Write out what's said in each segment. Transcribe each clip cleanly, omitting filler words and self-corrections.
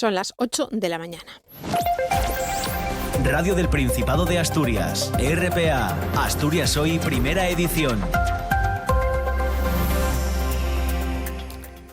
Son las 8 de la mañana. Radio del Principado de Asturias, RPA, Asturias Hoy, primera edición.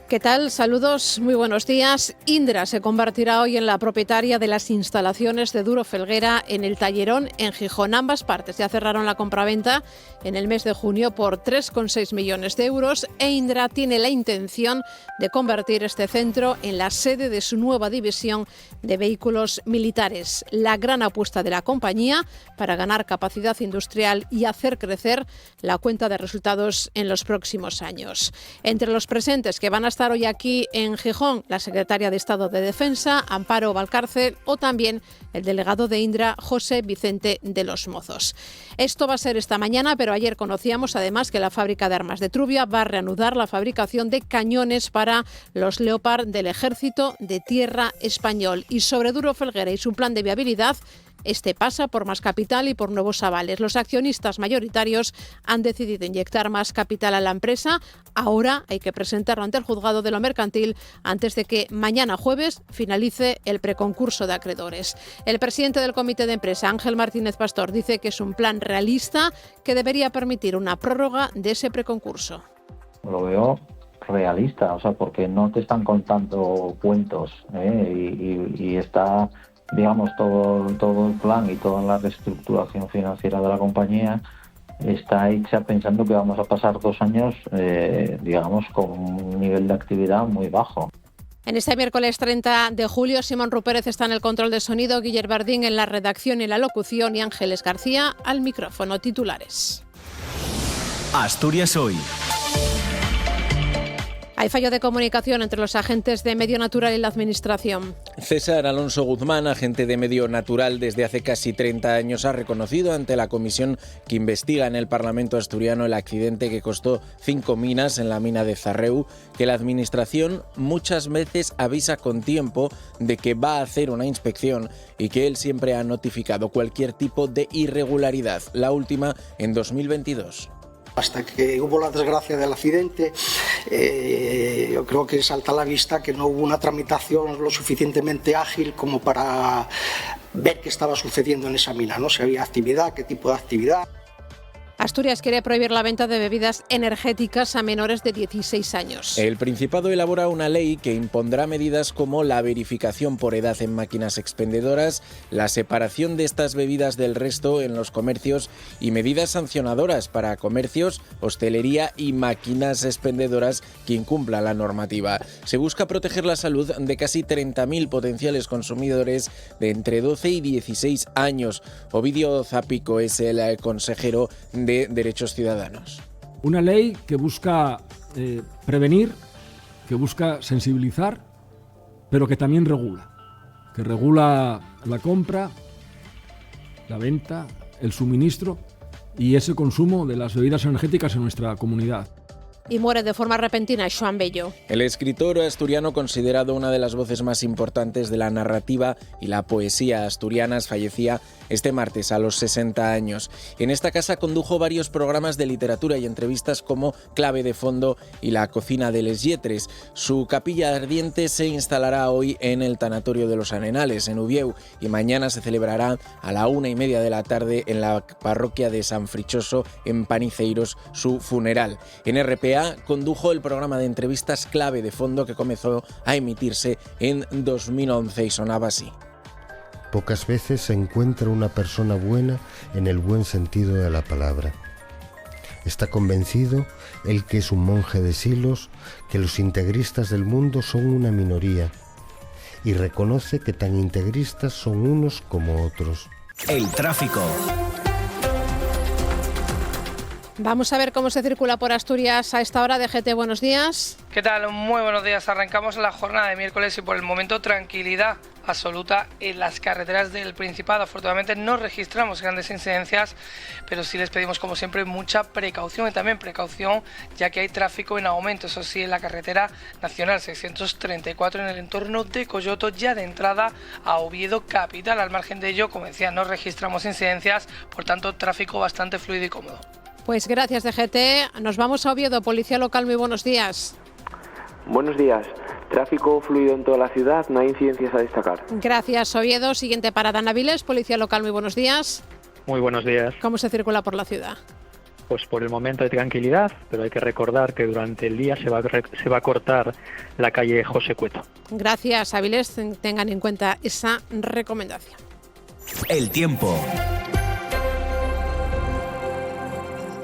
¿Qué tal? Saludos, muy buenos días. Indra se convertirá hoy en la propietaria de las instalaciones de Duro Felguera en el Tallerón, en Gijón. Ambas partes ya cerraron la compraventa en el mes de junio por 3,6 millones de euros e Indra tiene la intención de convertir este centro en la sede de su nueva división de vehículos militares. La gran apuesta de la compañía para ganar capacidad industrial y hacer crecer la cuenta de resultados en los próximos años. Entre los presentes que van a estar hoy aquí en Gijón, la secretaria de Estado de Defensa, Amparo Valcárcel, o también el delegado de Indra, José Vicente de los Mozos. Esto va a ser esta mañana, pero ayer conocíamos además que la fábrica de armas de Trubia va a reanudar la fabricación de cañones para los Leopard del Ejército de Tierra español. Y sobre Duro Felguera y su plan de viabilidad, este pasa por más capital y por nuevos avales. Los accionistas mayoritarios han decidido inyectar más capital a la empresa. Ahora hay que presentarlo ante el juzgado de lo mercantil antes de que mañana jueves finalice el preconcurso de acreedores. El presidente del comité de empresa, Ángel Martínez Pastor, dice que es un plan realista que debería permitir una prórroga de ese preconcurso. Lo veo realista, porque no te están contando cuentos, y está, digamos, todo el plan y toda la reestructuración financiera de la compañía está hecha pensando que vamos a pasar 2 años, digamos, con un nivel de actividad muy bajo. En este miércoles 30 de julio, Simón Rupérez está en el control de sonido, Guillermo Bardín en la redacción y la locución y Ángeles García al micrófono. Titulares. Asturias Hoy. Hay fallo de comunicación entre los agentes de Medio Natural y la Administración. César Alonso Guzmán, agente de Medio Natural desde hace casi 30 años, ha reconocido ante la comisión que investiga en el Parlamento asturiano el accidente que costó 5 minas en la mina de Zarreu, que la Administración muchas veces avisa con tiempo de que va a hacer una inspección y que él siempre ha notificado cualquier tipo de irregularidad, la última en 2022. Hasta que hubo la desgracia del accidente, yo creo que salta a la vista que no hubo una tramitación lo suficientemente ágil como para ver qué estaba sucediendo en esa mina, ¿no? Si había actividad, qué tipo de actividad. Asturias quiere prohibir la venta de bebidas energéticas a menores de 16 años. El Principado elabora una ley que impondrá medidas como la verificación por edad en máquinas expendedoras, la separación de estas bebidas del resto en los comercios y medidas sancionadoras para comercios, hostelería y máquinas expendedoras que incumplan la normativa. Se busca proteger la salud de casi 30.000 potenciales consumidores de entre 12 y 16 años. Ovidio Zapico es el consejero de Derechos Ciudadanos. Una ley que busca prevenir, que busca sensibilizar, pero que también regula. Que regula la compra, la venta, el suministro y ese consumo de las bebidas energéticas en nuestra comunidad. Y muere de forma repentina Joan Bello. El escritor asturiano, considerado una de las voces más importantes de la narrativa y la poesía asturianas, fallecía este martes a los 60 años. En esta casa condujo varios programas de literatura y entrevistas como Clave de Fondo y La Cocina de les Lletres. Su capilla ardiente se instalará hoy en el Tanatorio de los Arenales, en Ubieu, y mañana se celebrará a la 1:30 de la tarde en la parroquia de San Frichoso, en Paniceiros, su funeral. En RPA condujo el programa de entrevistas Clave de Fondo, que comenzó a emitirse en 2011 y sonaba así. Pocas veces se encuentra una persona buena en el buen sentido de la palabra. Está convencido, él que es un monje de Silos, que los integristas del mundo son una minoría, y reconoce que tan integristas son unos como otros. El tráfico. Vamos a ver cómo se circula por Asturias a esta hora. DGT, buenos días. ¿Qué tal? Muy buenos días. Arrancamos la jornada de miércoles y por el momento tranquilidad absoluta en las carreteras del Principado. Afortunadamente no registramos grandes incidencias, pero sí les pedimos, como siempre, mucha precaución y también precaución, ya que hay tráfico en aumento. Eso sí, en la carretera nacional 634 en el entorno de Coyoto, ya de entrada a Oviedo capital. Al margen de ello, como decía, no registramos incidencias, por tanto, tráfico bastante fluido y cómodo. Pues gracias, DGT. Nos vamos a Oviedo. Policía local, muy buenos días. Buenos días. Tráfico fluido en toda la ciudad, no hay incidencias a destacar. Gracias, Oviedo. Siguiente parada, Naviles, Policía Local, muy buenos días. Muy buenos días. ¿Cómo se circula por la ciudad? Pues por el momento hay tranquilidad, pero hay que recordar que durante el día se va a cortar la calle José Cueto. Gracias, Áviles. Tengan en cuenta esa recomendación. El tiempo.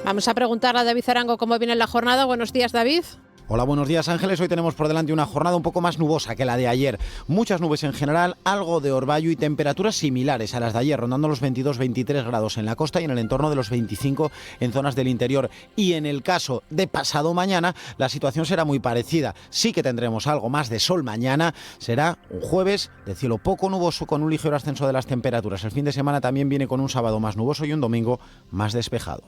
Vamos a preguntarle a David Arango cómo viene la jornada. Buenos días, David. Hola, buenos días, Ángeles. Hoy tenemos por delante una jornada un poco más nubosa que la de ayer. Muchas nubes en general, algo de orvallo y temperaturas similares a las de ayer, rondando los 22-23 grados en la costa y en el entorno de los 25 en zonas del interior. Y en el caso de pasado mañana, la situación será muy parecida. Sí que tendremos algo más de sol mañana. Será un jueves de cielo poco nuboso con un ligero ascenso de las temperaturas. El fin de semana también viene con un sábado más nuboso y un domingo más despejado.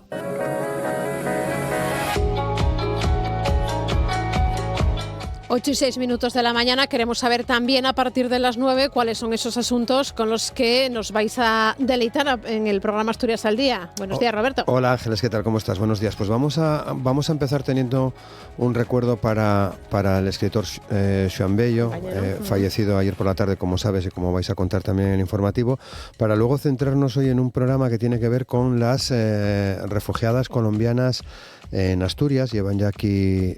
8:06 de la mañana. Queremos saber también a partir de las 9 cuáles son esos asuntos con los que nos vais a deleitar en el programa Asturias al Día. Buenos días, Roberto. Hola, Ángeles, ¿qué tal? ¿Cómo estás? Buenos días. Pues vamos a empezar teniendo un recuerdo para el escritor Xoán Bello, fallecido ayer por la tarde, como sabes y como vais a contar también en el informativo, para luego centrarnos hoy en un programa que tiene que ver con las refugiadas colombianas en Asturias. Llevan ya aquí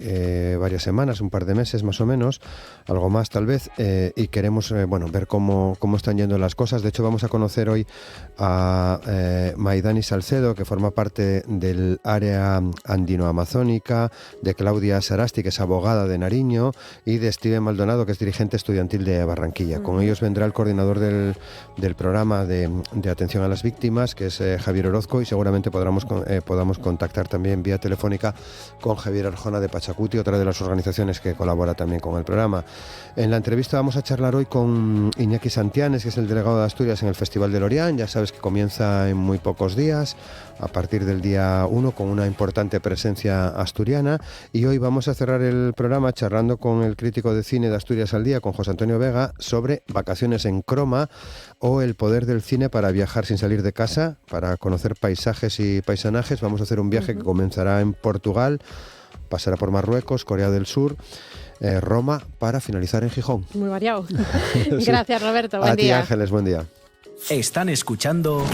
varias semanas, un par de meses más o menos, algo más tal vez, y queremos ver cómo están yendo las cosas. De hecho, vamos a conocer hoy a Maidani Salcedo, que forma parte del área andino-amazónica, de Claudia Sarasti, que es abogada de Nariño, y de Steven Maldonado, que es dirigente estudiantil de Barranquilla. Con ellos vendrá el coordinador del programa de atención a las víctimas, que es Javier Orozco, y seguramente podamos contactar también vía telefónica con Javier Arjona de Pachacuti, otra de las organizaciones que colabora también con el programa. En la entrevista vamos a charlar hoy con Iñaki Santianes, que es el delegado de Asturias en el Festival de Lorient. Ya sabes que comienza en muy pocos días, a partir del día 1, con una importante presencia asturiana. Y hoy vamos a cerrar el programa charlando con el crítico de cine de Asturias al Día, con José Antonio Vega, sobre vacaciones en croma o el poder del cine para viajar sin salir de casa, para conocer paisajes y paisanajes. Vamos a hacer un viaje que comenzará en Portugal, pasará por Marruecos, Corea del Sur, Roma, para finalizar en Gijón. Muy variado. Sí. Gracias, Roberto. Buen día. día. A ti, Ángeles, buen día. Están escuchando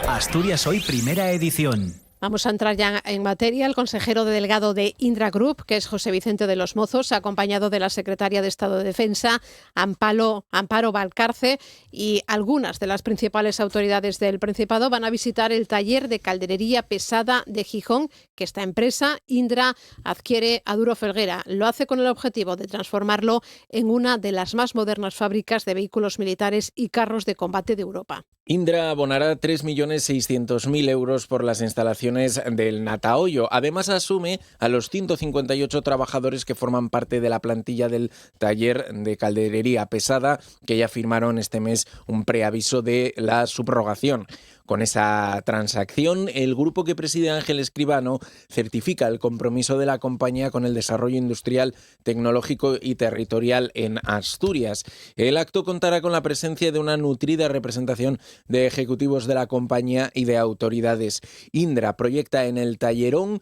Asturias Hoy, primera edición. Vamos a entrar ya en materia. El consejero delegado de Indra Group, que es José Vicente de los Mozos, acompañado de la secretaria de Estado de Defensa, Amparo Valcarce, y algunas de las principales autoridades del Principado van a visitar el taller de calderería pesada de Gijón, que esta empresa, Indra, adquiere a Duro Felguera. Lo hace con el objetivo de transformarlo en una de las más modernas fábricas de vehículos militares y carros de combate de Europa. Indra abonará 3.600.000 euros por las instalaciones del Natahoyo. Además, asume a los 158 trabajadores que forman parte de la plantilla del taller de calderería pesada, que ya firmaron este mes un preaviso de la subrogación. Con esa transacción, el grupo que preside Ángel Escribano certifica el compromiso de la compañía con el desarrollo industrial, tecnológico y territorial en Asturias. El acto contará con la presencia de una nutrida representación de ejecutivos de la compañía y de autoridades. Indra proyecta en el Tallerón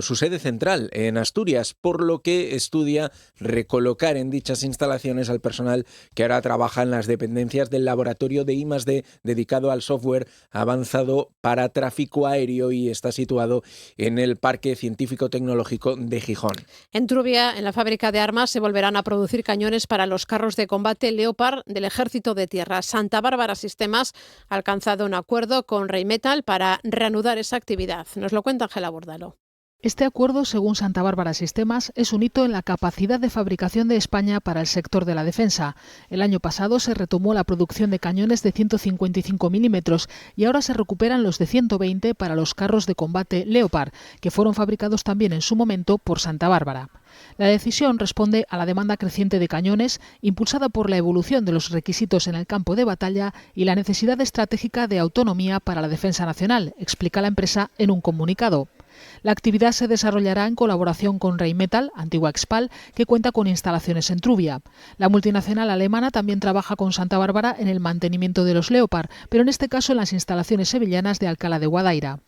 su sede central en Asturias, por lo que estudia recolocar en dichas instalaciones al personal que ahora trabaja en las dependencias del laboratorio de I+D dedicado al software avanzado para tráfico aéreo y está situado en el Parque Científico-Tecnológico de Gijón. En Trubia, en la fábrica de armas, se volverán a producir cañones para los carros de combate Leopard del Ejército de Tierra. Santa Bárbara Sistemas ha alcanzado un acuerdo con Rheinmetall para reanudar esa actividad. Nos lo cuenta Ángela Bordalo. Este acuerdo, según Santa Bárbara Sistemas, es un hito en la capacidad de fabricación de España para el sector de la defensa. El año pasado se retomó la producción de cañones de 155 milímetros y ahora se recuperan los de 120 para los carros de combate Leopard, que fueron fabricados también en su momento por Santa Bárbara. La decisión responde a la demanda creciente de cañones, impulsada por la evolución de los requisitos en el campo de batalla y la necesidad estratégica de autonomía para la defensa nacional, explica la empresa en un comunicado. La actividad se desarrollará en colaboración con Rheinmetall, antigua Expal, que cuenta con instalaciones en Trubia. La multinacional alemana también trabaja con Santa Bárbara en el mantenimiento de los Leopard, pero en este caso en las instalaciones sevillanas de Alcalá de Guadaira.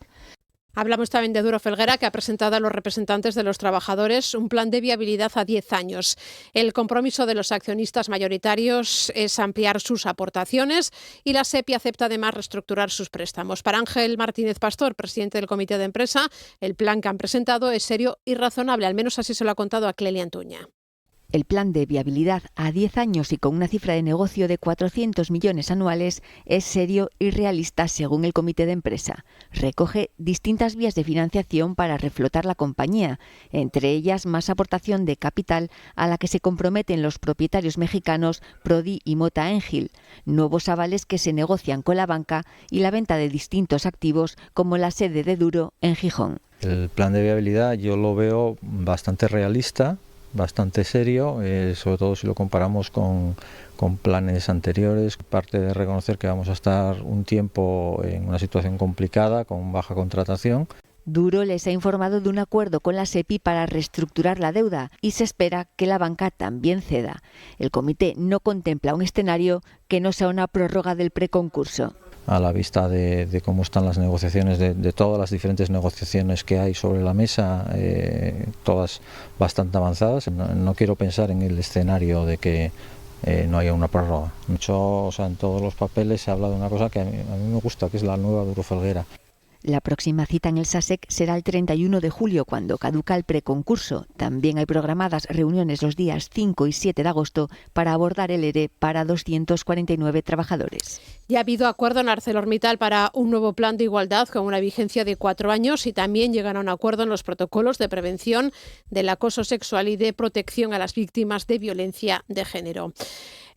Hablamos también de Duro Felguera, que ha presentado a los representantes de los trabajadores un plan de viabilidad a 10 años. El compromiso de los accionistas mayoritarios es ampliar sus aportaciones y la SEPI acepta además reestructurar sus préstamos. Para Ángel Martínez Pastor, presidente del comité de empresa, el plan que han presentado es serio y razonable, al menos así se lo ha contado a Clelia Antuña. El plan de viabilidad a 10 años y con una cifra de negocio de 400 millones anuales es serio y realista según el comité de empresa. Recoge distintas vías de financiación para reflotar la compañía, entre ellas más aportación de capital a la que se comprometen los propietarios mexicanos Prodi y Mota Engil, nuevos avales que se negocian con la banca y la venta de distintos activos como la sede de Duro en Gijón. El plan de viabilidad yo lo veo bastante realista, bastante serio, sobre todo si lo comparamos con planes anteriores. Parte de reconocer que vamos a estar un tiempo en una situación complicada, con baja contratación. Duro les ha informado de un acuerdo con la SEPI para reestructurar la deuda y se espera que la banca también ceda. El comité no contempla un escenario que no sea una prórroga del preconcurso. A la vista de cómo están las negociaciones, de todas las diferentes negociaciones que hay sobre la mesa, todas bastante avanzadas, no quiero pensar en el escenario de que no haya una prórroga. En todos los papeles se habla de una cosa que a mí me gusta, que es la nueva Duro Felguera. La próxima cita en el SASEC será el 31 de julio, cuando caduca el preconcurso. También hay programadas reuniones los días 5 y 7 de agosto para abordar el ERE para 249 trabajadores. Ya ha habido acuerdo en ArcelorMittal para un nuevo plan de igualdad con una vigencia de 4 años y también llegan a un acuerdo en los protocolos de prevención del acoso sexual y de protección a las víctimas de violencia de género.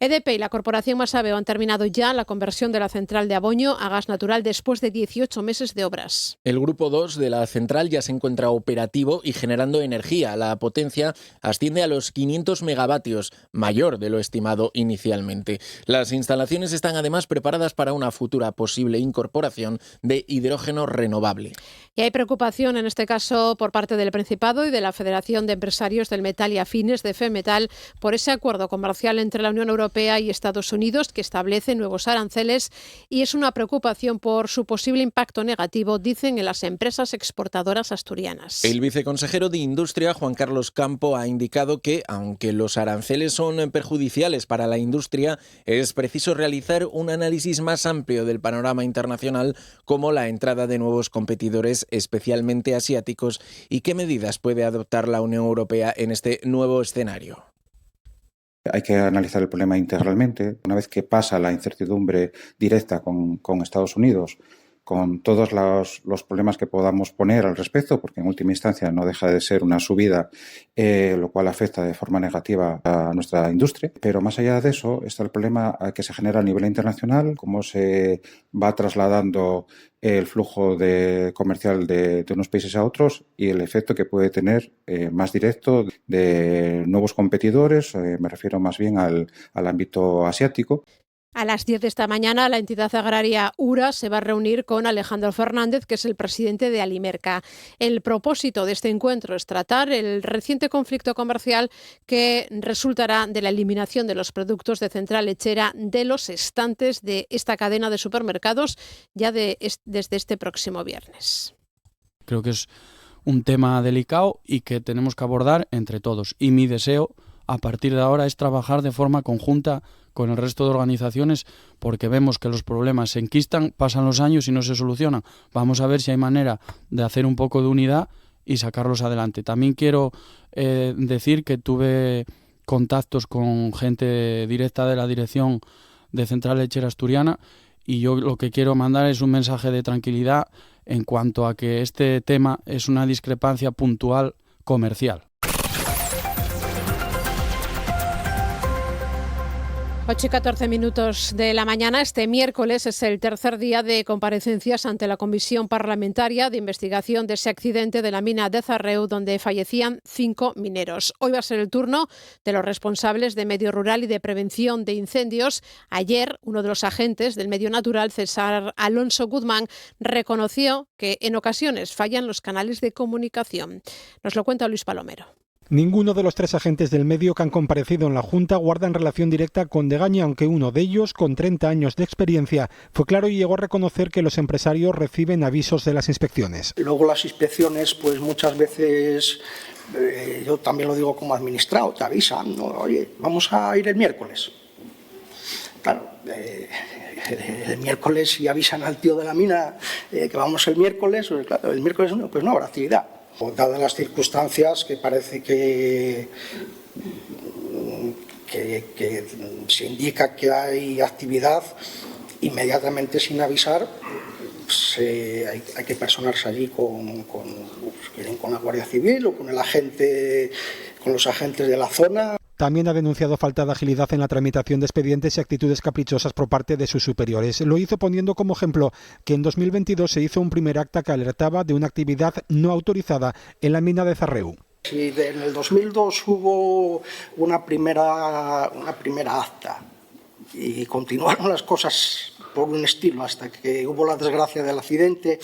EDP y la Corporación Masabeo han terminado ya la conversión de la central de Aboño a gas natural después de 18 meses de obras. El grupo 2 de la central ya se encuentra operativo y generando energía. La potencia asciende a los 500 megavatios, mayor de lo estimado inicialmente. Las instalaciones están además preparadas para una futura posible incorporación de hidrógeno renovable. Y hay preocupación, en este caso, por parte del Principado y de la Federación de Empresarios del Metal y Afines de FEMetal por ese acuerdo comercial entre la Unión Europea y Estados Unidos que establece nuevos aranceles y es una preocupación por su posible impacto negativo, dicen, en las empresas exportadoras asturianas. El viceconsejero de Industria, Juan Carlos Campo, ha indicado que, aunque los aranceles son perjudiciales para la industria, es preciso realizar un análisis más amplio del panorama internacional, como la entrada de nuevos competidores, especialmente asiáticos, y qué medidas puede adoptar la Unión Europea en este nuevo escenario. Hay que analizar el problema integralmente. Una vez que pasa la incertidumbre directa con Estados Unidos, con todos los problemas que podamos poner al respecto, porque en última instancia no deja de ser una subida, lo cual afecta de forma negativa a nuestra industria. Pero más allá de eso está el problema que se genera a nivel internacional, cómo se va trasladando el flujo comercial de unos países a otros y el efecto que puede tener más directo de nuevos competidores, me refiero más bien al ámbito asiático. A las 10 de esta mañana, la entidad agraria URA se va a reunir con Alejandro Fernández, que es el presidente de Alimerca. El propósito de este encuentro es tratar el reciente conflicto comercial que resultará de la eliminación de los productos de Central Lechera de los estantes de esta cadena de supermercados ya desde este próximo viernes. Creo que es un tema delicado y que tenemos que abordar entre todos. Y mi deseo, a partir de ahora, es trabajar de forma conjunta con el resto de organizaciones, porque vemos que los problemas se enquistan, pasan los años y no se solucionan. Vamos a ver si hay manera de hacer un poco de unidad y sacarlos adelante. También quiero decir que tuve contactos con gente directa de la dirección de Central Lechera Asturiana y yo lo que quiero mandar es un mensaje de tranquilidad en cuanto a que este tema es una discrepancia puntual comercial. 8:14 de la mañana. Este miércoles es el tercer día de comparecencias ante la Comisión Parlamentaria de Investigación de ese accidente de la mina de Zarreu, donde fallecían 5 mineros. Hoy va a ser el turno de los responsables de Medio Rural y de Prevención de Incendios. Ayer, uno de los agentes del Medio Natural, César Alonso Guzmán, reconoció que en ocasiones fallan los canales de comunicación. Nos lo cuenta Luis Palomero. Ninguno de los 3 agentes del medio que han comparecido en la Junta guardan relación directa con Degaña, aunque uno de ellos, con 30 años de experiencia, fue claro y llegó a reconocer que los empresarios reciben avisos de las inspecciones. Luego las inspecciones, pues muchas veces, yo también lo digo como administrado, te avisan, ¿no? Oye, vamos a ir el miércoles. Claro, el miércoles si avisan al tío de la mina que vamos el miércoles, pues claro, el miércoles pues no habrá actividad. Dadas las circunstancias que parece que se indica que hay actividad, inmediatamente sin avisar, pues, hay que personarse allí con la Guardia Civil o con los agentes de la zona. También ha denunciado falta de agilidad en la tramitación de expedientes y actitudes caprichosas por parte de sus superiores. Lo hizo poniendo como ejemplo que en 2022 se hizo un primer acta que alertaba de una actividad no autorizada en la mina de Zarreu. Sí, en el 2002 hubo una primera acta y continuaron las cosas por un estilo hasta que hubo la desgracia del accidente.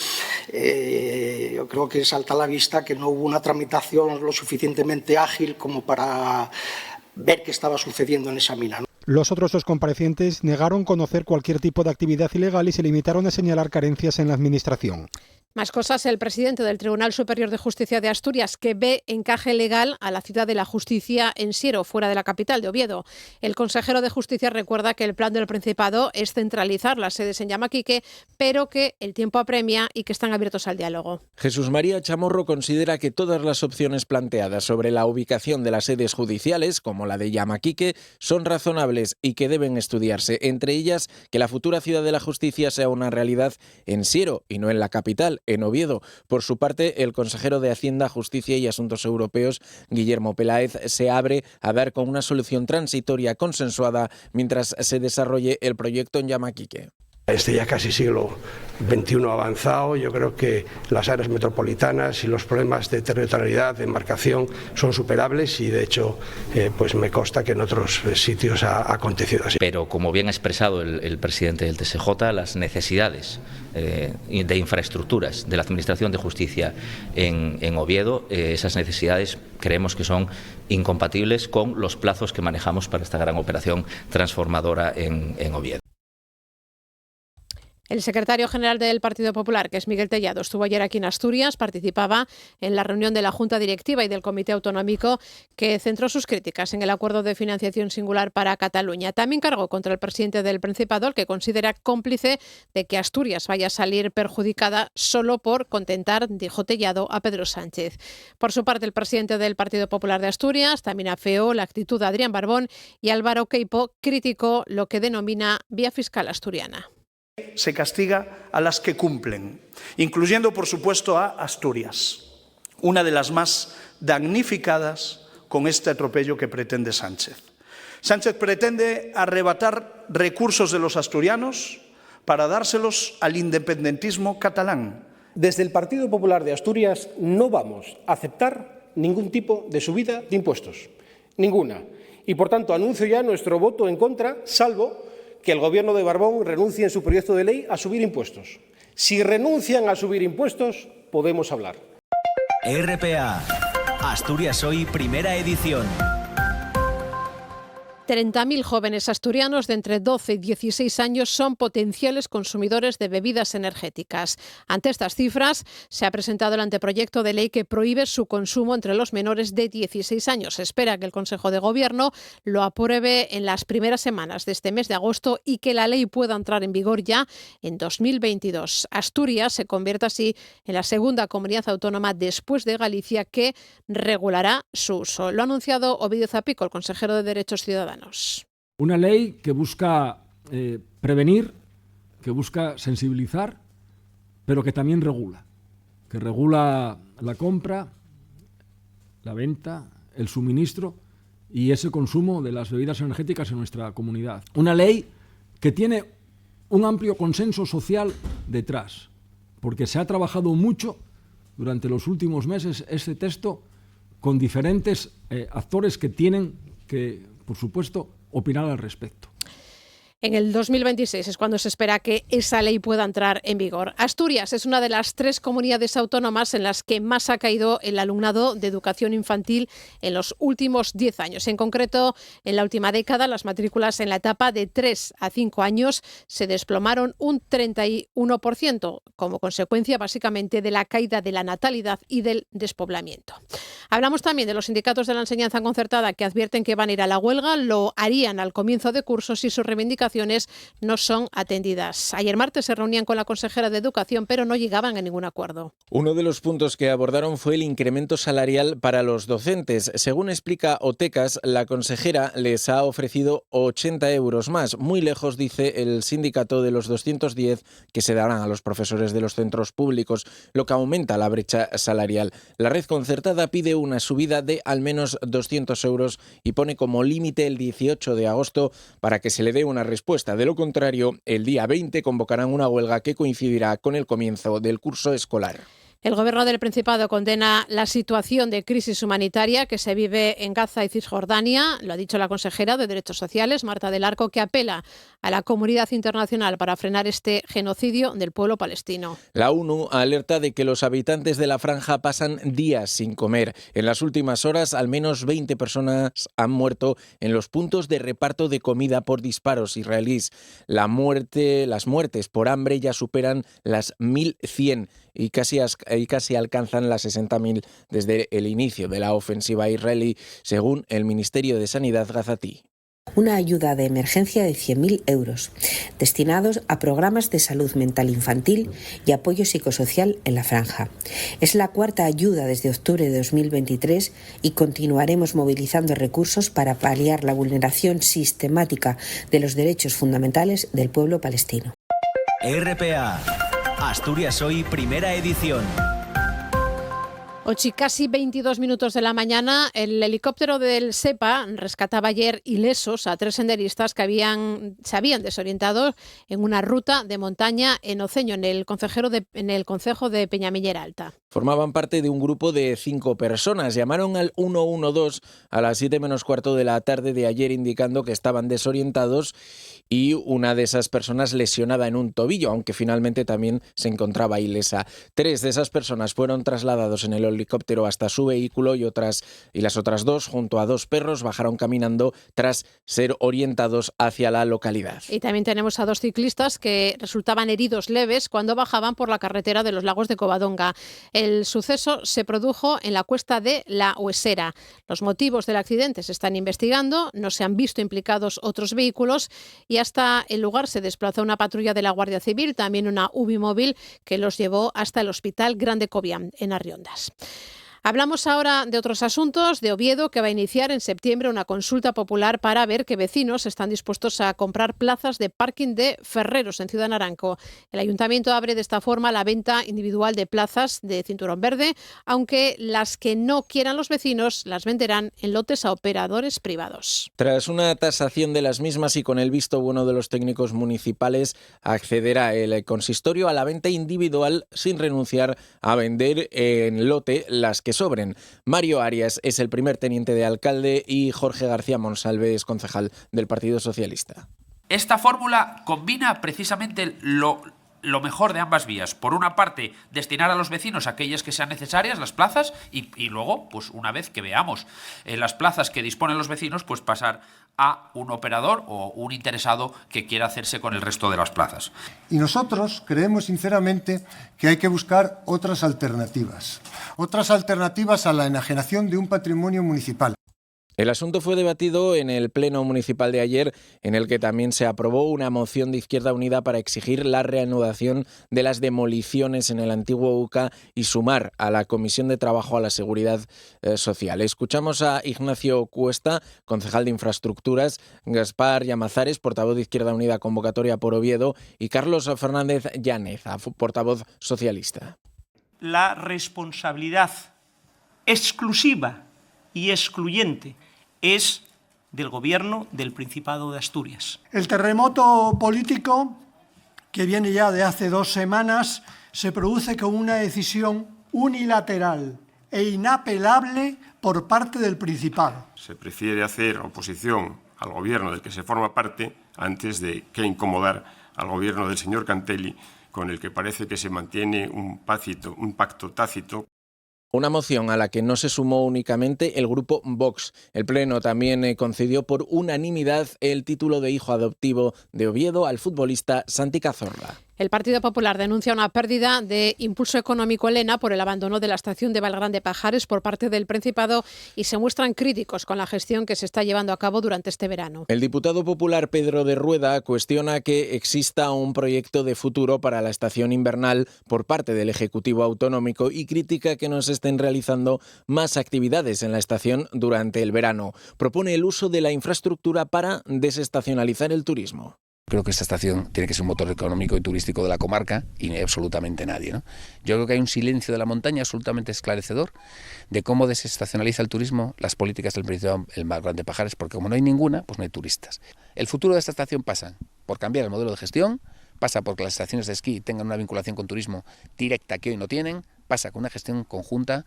Yo creo que salta a la vista que no hubo una tramitación lo suficientemente ágil como para ver qué estaba sucediendo en esa mina. Los otros 2 comparecientes negaron conocer cualquier tipo de actividad ilegal y se limitaron a señalar carencias en la administración. Más cosas, el presidente del Tribunal Superior de Justicia de Asturias, que ve encaje legal a la ciudad de la justicia en Siero, fuera de la capital de Oviedo. El consejero de Justicia recuerda que el plan del Principado es centralizar las sedes en Llamaquique, pero que el tiempo apremia y que están abiertos al diálogo. Jesús María Chamorro considera que todas las opciones planteadas sobre la ubicación de las sedes judiciales, como la de Llamaquique, son razonables y que deben estudiarse, entre ellas que la futura ciudad de la justicia sea una realidad en Siero y no en la capital, en Oviedo. Por su parte, el consejero de Hacienda, Justicia y Asuntos Europeos, Guillermo Peláez, se abre a dar con una solución transitoria consensuada mientras se desarrolle el proyecto en Llamaquique. Ya casi siglo XXI avanzado, yo creo que las áreas metropolitanas y los problemas de territorialidad, de enmarcación, son superables y de hecho pues me consta que en otros sitios ha acontecido así. Pero como bien ha expresado el presidente del TSJ, las necesidades de infraestructuras de la Administración de Justicia en Oviedo, esas necesidades creemos que son incompatibles con los plazos que manejamos para esta gran operación transformadora en Oviedo. El secretario general del Partido Popular, que es Miguel Tellado, estuvo ayer aquí en Asturias, participaba en la reunión de la Junta Directiva y del Comité Autonómico que centró sus críticas en el acuerdo de financiación singular para Cataluña. También cargó contra el presidente del Principado, al que considera cómplice de que Asturias vaya a salir perjudicada solo por contentar, dijo Tellado, a Pedro Sánchez. Por su parte, el presidente del Partido Popular de Asturias también afeó la actitud de Adrián Barbón y Álvaro Queipo criticó lo que denomina vía fiscal asturiana. Se castiga a las que cumplen, incluyendo, por supuesto, a Asturias, una de las más damnificadas con este atropello que pretende Sánchez. Sánchez pretende arrebatar recursos de los asturianos para dárselos al independentismo catalán. Desde el Partido Popular de Asturias no vamos a aceptar ningún tipo de subida de impuestos, ninguna. Y, por tanto, anuncio ya nuestro voto en contra, salvo que el Gobierno de Barbón renuncie en su proyecto de ley a subir impuestos. Si renuncian a subir impuestos, podemos hablar. RPA, Asturias Hoy, primera edición. 30.000 jóvenes asturianos de entre 12 y 16 años son potenciales consumidores de bebidas energéticas. Ante estas cifras, se ha presentado el anteproyecto de ley que prohíbe su consumo entre los menores de 16 años. Se espera que el Consejo de Gobierno lo apruebe en las primeras semanas de este mes de agosto y que la ley pueda entrar en vigor ya en 2022. Asturias se convierte así en la segunda comunidad autónoma después de Galicia que regulará su uso. Lo ha anunciado Ovidio Zapico, el consejero de Derechos Ciudadanos. Una ley que busca prevenir, que busca sensibilizar, pero que también regula. Que regula la compra, la venta, el suministro y ese consumo de las bebidas energéticas en nuestra comunidad. Una ley que tiene un amplio consenso social detrás, porque se ha trabajado mucho durante los últimos meses este texto con diferentes actores que tienen que, por supuesto, opinar al respecto. En el 2026 es cuando se espera que esa ley pueda entrar en vigor. Asturias es una de las 3 comunidades autónomas en las que más ha caído el alumnado de educación infantil en los últimos 10 años. En concreto, en la última década, las matrículas en la etapa de 3 a 5 años se desplomaron un 31%, como consecuencia básicamente de la caída de la natalidad y del despoblamiento. Hablamos también de los sindicatos de la enseñanza concertada que advierten que van a ir a la huelga, lo harían al comienzo de cursos si sus reivindicaciones no son atendidas. Ayer martes se reunían con la consejera de Educación, pero no llegaban a ningún acuerdo. Uno de los puntos que abordaron fue el incremento salarial para los docentes. Según explica Otecas, la consejera les ha ofrecido 80 euros más, muy lejos, dice el sindicato, de los 210 que se darán a los profesores de los centros públicos, lo que aumenta la brecha salarial. La red concertada pide una subida de al menos 200 euros y pone como límite el 18 de agosto para que se le dé una respuesta. De lo contrario, el día 20 convocarán una huelga que coincidirá con el comienzo del curso escolar. El Gobierno del Principado condena la situación de crisis humanitaria que se vive en Gaza y Cisjordania. Lo ha dicho la consejera de Derechos Sociales, Marta del Arco, que apela a la comunidad internacional para frenar este genocidio del pueblo palestino. La ONU alerta de que los habitantes de la franja pasan días sin comer. En las últimas horas, al menos 20 personas han muerto en los puntos de reparto de comida por disparos israelíes. Las muertes por hambre ya superan las 1.100 y casi alcanzan las 60.000 desde el inicio de la ofensiva israelí, según el Ministerio de Sanidad gazatí. Una ayuda de emergencia de 100.000 euros, destinados a programas de salud mental infantil y apoyo psicosocial en la franja. Es la 4ª ayuda desde octubre de 2023 y continuaremos movilizando recursos para paliar la vulneración sistemática de los derechos fundamentales del pueblo palestino. RPA, Asturias Hoy, primera edición. 8 y casi 22 minutos de la mañana, el helicóptero del SEPA rescataba ayer ilesos a 3 senderistas que se habían desorientado en una ruta de montaña en Oceño, en el concejo de Peñamillera Alta. Formaban parte de un grupo de 5 personas. Llamaron al 112 a las 7 menos cuarto de la tarde de ayer indicando que estaban desorientados y una de esas personas lesionada en un tobillo, aunque finalmente también se encontraba ilesa. 3 de esas personas fueron trasladados en el helicóptero hasta su vehículo y las otras 2, junto a 2 perros, bajaron caminando tras ser orientados hacia la localidad. Y también tenemos a 2 ciclistas que resultaban heridos leves cuando bajaban por la carretera de los Lagos de Covadonga. El suceso se produjo en la cuesta de La Huesera. Los motivos del accidente se están investigando, no se han visto implicados otros vehículos y hasta el lugar se desplazó una patrulla de la Guardia Civil, también una UBI móvil que los llevó hasta el Hospital Grande Cobián en Arriondas. Hablamos ahora de otros asuntos, de Oviedo, que va a iniciar en septiembre una consulta popular para ver qué vecinos están dispuestos a comprar plazas de parking de Ferreros en Ciudad Naranco. El ayuntamiento abre de esta forma la venta individual de plazas de cinturón verde, aunque las que no quieran los vecinos las venderán en lotes a operadores privados. Tras una tasación de las mismas y con el visto bueno de los técnicos municipales, accederá el consistorio a la venta individual sin renunciar a vender en lote las que sobren. Mario Arias es el primer teniente de alcalde y Jorge García Monsalve es concejal del Partido Socialista. Esta fórmula combina precisamente lo mejor de ambas vías. Por una parte, destinar a los vecinos aquellas que sean necesarias, las plazas, y luego, pues una vez que veamos las plazas que disponen los vecinos, pues pasar a un operador o un interesado que quiera hacerse con el resto de las plazas. Y nosotros creemos sinceramente que hay que buscar otras alternativas a la enajenación de un patrimonio municipal. El asunto fue debatido en el Pleno Municipal de ayer, en el que también se aprobó una moción de Izquierda Unida para exigir la reanudación de las demoliciones en el antiguo UCA y sumar a la Comisión de Trabajo a la Seguridad Social. Escuchamos a Ignacio Cuesta, concejal de Infraestructuras, Gaspar Llamazares, portavoz de Izquierda Unida Convocatoria por Oviedo, y Carlos Fernández Llaneza, portavoz socialista. La responsabilidad exclusiva y excluyente es del Gobierno del Principado de Asturias. El terremoto político, que viene ya de hace 2 semanas, se produce con una decisión unilateral e inapelable por parte del Principado. Se prefiere hacer oposición al gobierno del que se forma parte antes de que incomodar al gobierno del señor Cantelli, con el que parece que se mantiene un pacto tácito. Una moción a la que no se sumó únicamente el grupo Vox. El Pleno también concedió por unanimidad el título de hijo adoptivo de Oviedo al futbolista Santi Cazorla. El Partido Popular denuncia una pérdida de impulso económico, Elena, por el abandono de la estación de Valgrande Pajares por parte del Principado y se muestran críticos con la gestión que se está llevando a cabo durante este verano. El diputado popular Pedro de Rueda cuestiona que exista un proyecto de futuro para la estación invernal por parte del Ejecutivo Autonómico y critica que no se estén realizando más actividades en la estación durante el verano. Propone el uso de la infraestructura para desestacionalizar el turismo. Creo que esta estación tiene que ser un motor económico y turístico de la comarca y no hay absolutamente nadie, ¿no? Yo creo que hay un silencio de la montaña absolutamente esclarecedor de cómo desestacionaliza el turismo las políticas del Principado el Valgrande Pajares, porque como no hay ninguna, pues no hay turistas. El futuro de esta estación pasa por cambiar el modelo de gestión, pasa por que las estaciones de esquí tengan una vinculación con turismo directa que hoy no tienen, pasa con una gestión conjunta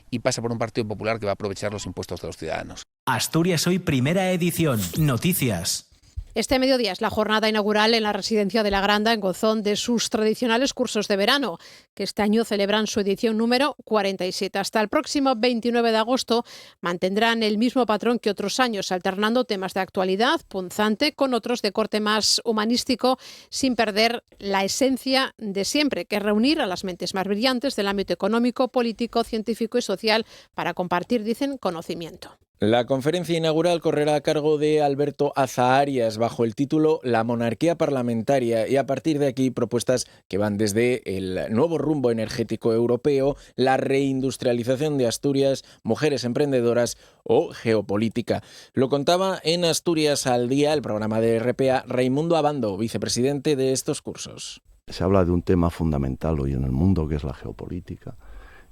y pasa por un Partido Popular que va a aprovechar los impuestos de los ciudadanos. Asturias Hoy, primera edición. Noticias. Este mediodía es la jornada inaugural en la residencia de La Granda, en Gozón, de sus tradicionales cursos de verano, que este año celebran su edición número 47. Hasta el próximo 29 de agosto mantendrán el mismo patrón que otros años, alternando temas de actualidad punzante con otros de corte más humanístico, sin perder la esencia de siempre, que es reunir a las mentes más brillantes del ámbito económico, político, científico y social para compartir, dicen, conocimiento. La conferencia inaugural correrá a cargo de Alberto Azaharias bajo el título La monarquía parlamentaria y a partir de aquí propuestas que van desde el nuevo rumbo energético europeo, la reindustrialización de Asturias, mujeres emprendedoras o geopolítica. Lo contaba en Asturias al Día, el programa de RPA, Raimundo Abando, vicepresidente de estos cursos. Se habla de un tema fundamental hoy en el mundo que es la geopolítica.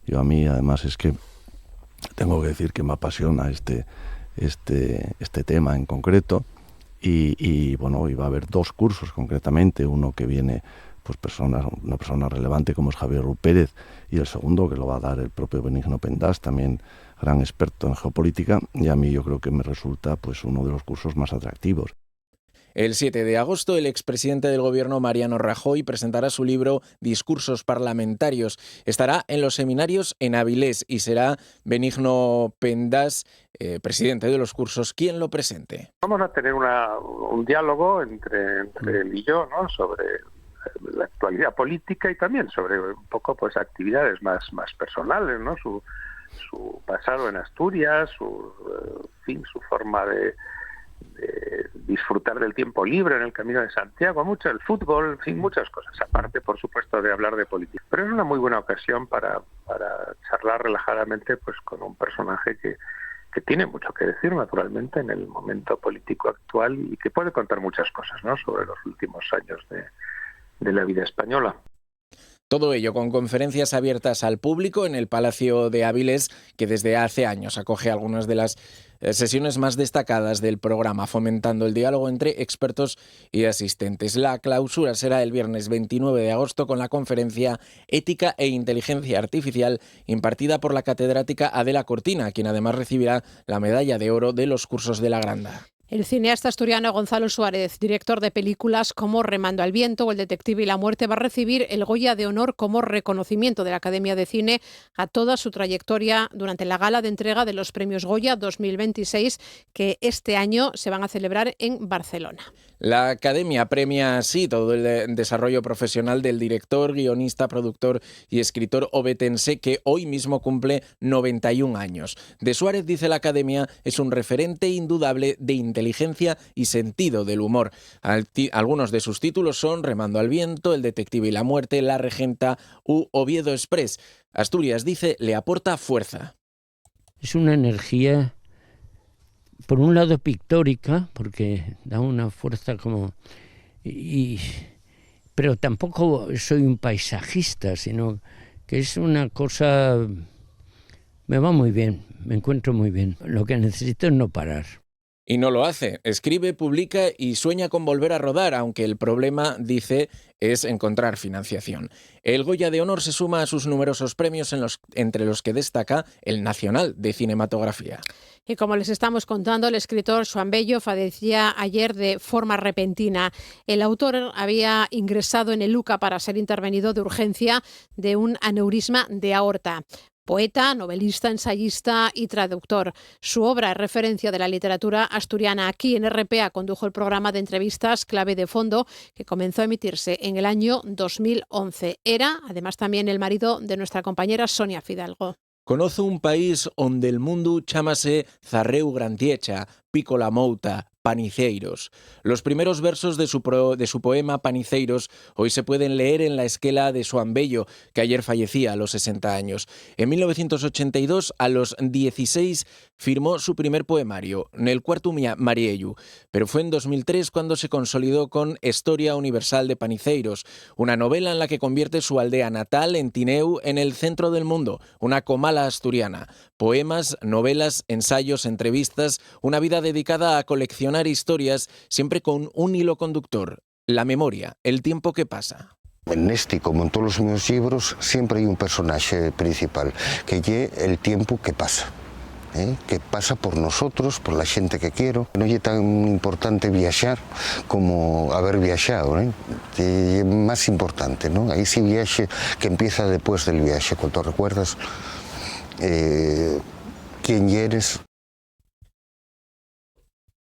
Yo a mí además es que tengo que decir que me apasiona este tema en concreto y bueno, hoy va a haber dos cursos concretamente, uno que viene pues una persona relevante como es Javier Ruiz Pérez y el segundo que lo va a dar el propio Benigno Pendas, también gran experto en geopolítica, y a mí yo creo que me resulta pues uno de los cursos más atractivos. El 7 de agosto, el expresidente del Gobierno, Mariano Rajoy, presentará su libro Discursos parlamentarios. Estará en los seminarios en Avilés y será Benigno Pendas, presidente de los cursos, quien lo presente. Vamos a tener un diálogo entre él y yo, ¿no?, sobre la actualidad política y también sobre un poco pues actividades más personales, ¿no?, su pasado en Asturias, su forma de disfrutar del tiempo libre en el Camino de Santiago, mucho el fútbol, en fin, muchas cosas, aparte, por supuesto, de hablar de política. Pero es una muy buena ocasión para charlar relajadamente pues con un personaje que tiene mucho que decir, naturalmente, en el momento político actual y que puede contar muchas cosas, ¿no?, sobre los últimos años de la vida española. Todo ello con conferencias abiertas al público en el Palacio de Avilés, que desde hace años acoge algunas de las sesiones más destacadas del programa, fomentando el diálogo entre expertos y asistentes. La clausura será el viernes 29 de agosto con la conferencia Ética e Inteligencia Artificial impartida por la catedrática Adela Cortina, quien además recibirá la medalla de oro de los cursos de La Granda. El cineasta asturiano Gonzalo Suárez, director de películas como Remando al viento o El detective y la muerte, va a recibir el Goya de honor como reconocimiento de la Academia de Cine a toda su trayectoria durante la gala de entrega de los premios Goya 2026 que este año se van a celebrar en Barcelona. La Academia premia así todo el desarrollo profesional del director, guionista, productor y escritor ovetense que hoy mismo cumple 91 años. De Suárez, dice la Academia, es un referente indudable de inteligencia y sentido del humor. Algunos de sus títulos son Remando al viento, El detective y la muerte, La regenta u Oviedo Express. Asturias, dice, le aporta fuerza. Es una energía, por un lado pictórica, porque da una fuerza como... pero tampoco soy un paisajista, sino que es una cosa... Me va muy bien, me encuentro muy bien. Lo que necesito es no parar. Y no lo hace. Escribe, publica y sueña con volver a rodar, aunque el problema, dice, es encontrar financiación. El Goya de Honor se suma a sus numerosos premios entre los que destaca el Nacional de Cinematografía. Y como les estamos contando, el escritor Xoán Bello fallecía ayer de forma repentina. El autor había ingresado en el UCA para ser intervenido de urgencia de un aneurisma de aorta. Poeta, novelista, ensayista y traductor. Su obra es referencia de la literatura asturiana. Aquí en RPA condujo el programa de entrevistas Clave de Fondo, que comenzó a emitirse en el año 2011. Era, además, también el marido de nuestra compañera Sonia Fidalgo. Conoce un país onde el mundo chámase Zarreu Grantiecha, Pícola Mouta, Paniceiros. Los primeros versos de su poema Paniceiros hoy se pueden leer en la esquela de Xoán Bello, que ayer fallecía a los 60 años. En 1982, a los 16, firmó su primer poemario, Nel cuartu Mariellu, pero fue en 2003 cuando se consolidó con Historia Universal de Paniceiros, una novela en la que convierte su aldea natal, en Tineu, en el centro del mundo, una comala asturiana. Poemas, novelas, ensayos, entrevistas, una vida dedicada a coleccionar historias, siempre con un hilo conductor, la memoria, el tiempo que pasa. En este, como en todos los meus libros, siempre hay un personaje principal, que es el tiempo que pasa. Que pasa por nosotros, por la gente que quiero. No es tan importante viajar como haber viajado, es más importante, ¿no? Ahí sí viaje que empieza después del viaje, cuando recuerdas quién eres.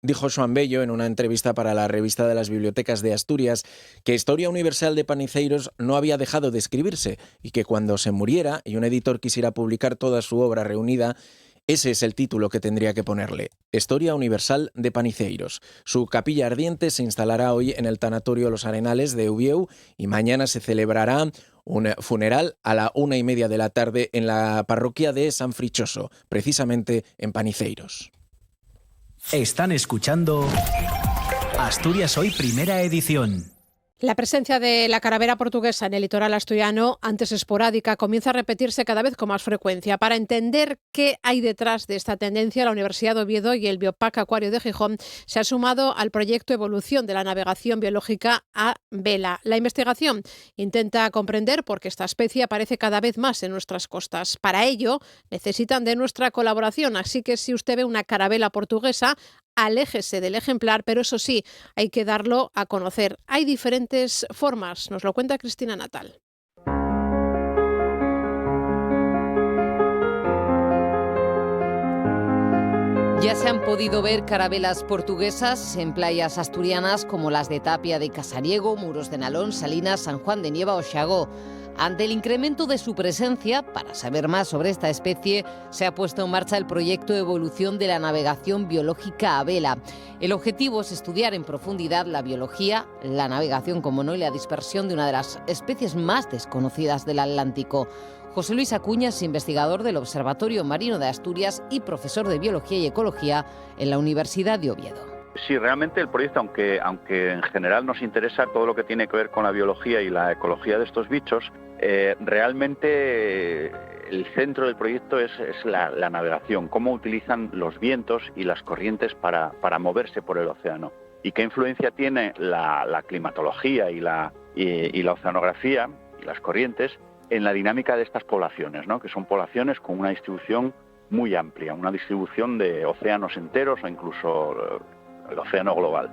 Dijo Xoán Bello en una entrevista para la Revista de las Bibliotecas de Asturias que Historia Universal de Paniceiros no había dejado de escribirse y que cuando se muriera y un editor quisiera publicar toda su obra reunida, ese es el título que tendría que ponerle, Historia Universal de Paniceiros. Su capilla ardiente se instalará hoy en el Tanatorio Los Arenales de Ubieu y mañana se celebrará un funeral a la 1:30 de la tarde en la parroquia de San Frichoso, precisamente en Paniceiros. Están escuchando Asturias Hoy, primera edición. La presencia de la caravera portuguesa en el litoral asturiano, antes esporádica, comienza a repetirse cada vez con más frecuencia. Para entender qué hay detrás de esta tendencia, la Universidad de Oviedo y el Bioparc Acuario de Gijón se ha sumado al proyecto Evolución de la Navegación Biológica a vela. La investigación intenta comprender por qué esta especie aparece cada vez más en nuestras costas. Para ello, necesitan de nuestra colaboración, así que si usted ve una carabela portuguesa, aléjese del ejemplar, pero eso sí, hay que darlo a conocer. Hay diferentes formas, nos lo cuenta Cristina Natal. Ya se han podido ver carabelas portuguesas en playas asturianas como las de Tapia de Casariego, Muros de Nalón, Salinas, San Juan de Nieva o Xagó. Ante el incremento de su presencia, para saber más sobre esta especie, se ha puesto en marcha el proyecto Evolución de la Navegación Biológica a vela. El objetivo es estudiar en profundidad la biología, la navegación, como no, y la dispersión de una de las especies más desconocidas del Atlántico. José Luis Acuña es investigador del Observatorio Marino de Asturias y profesor de Biología y Ecología en la Universidad de Oviedo. Sí, realmente el proyecto, aunque en general nos interesa todo lo que tiene que ver con la biología y la ecología de estos bichos, realmente el centro del proyecto es la navegación, cómo utilizan los vientos y las corrientes para moverse por el océano y qué influencia tiene la climatología y la oceanografía y las corrientes en la dinámica de estas poblaciones, ¿no? Que son poblaciones con una distribución muy amplia, una distribución de océanos enteros o incluso el océano global.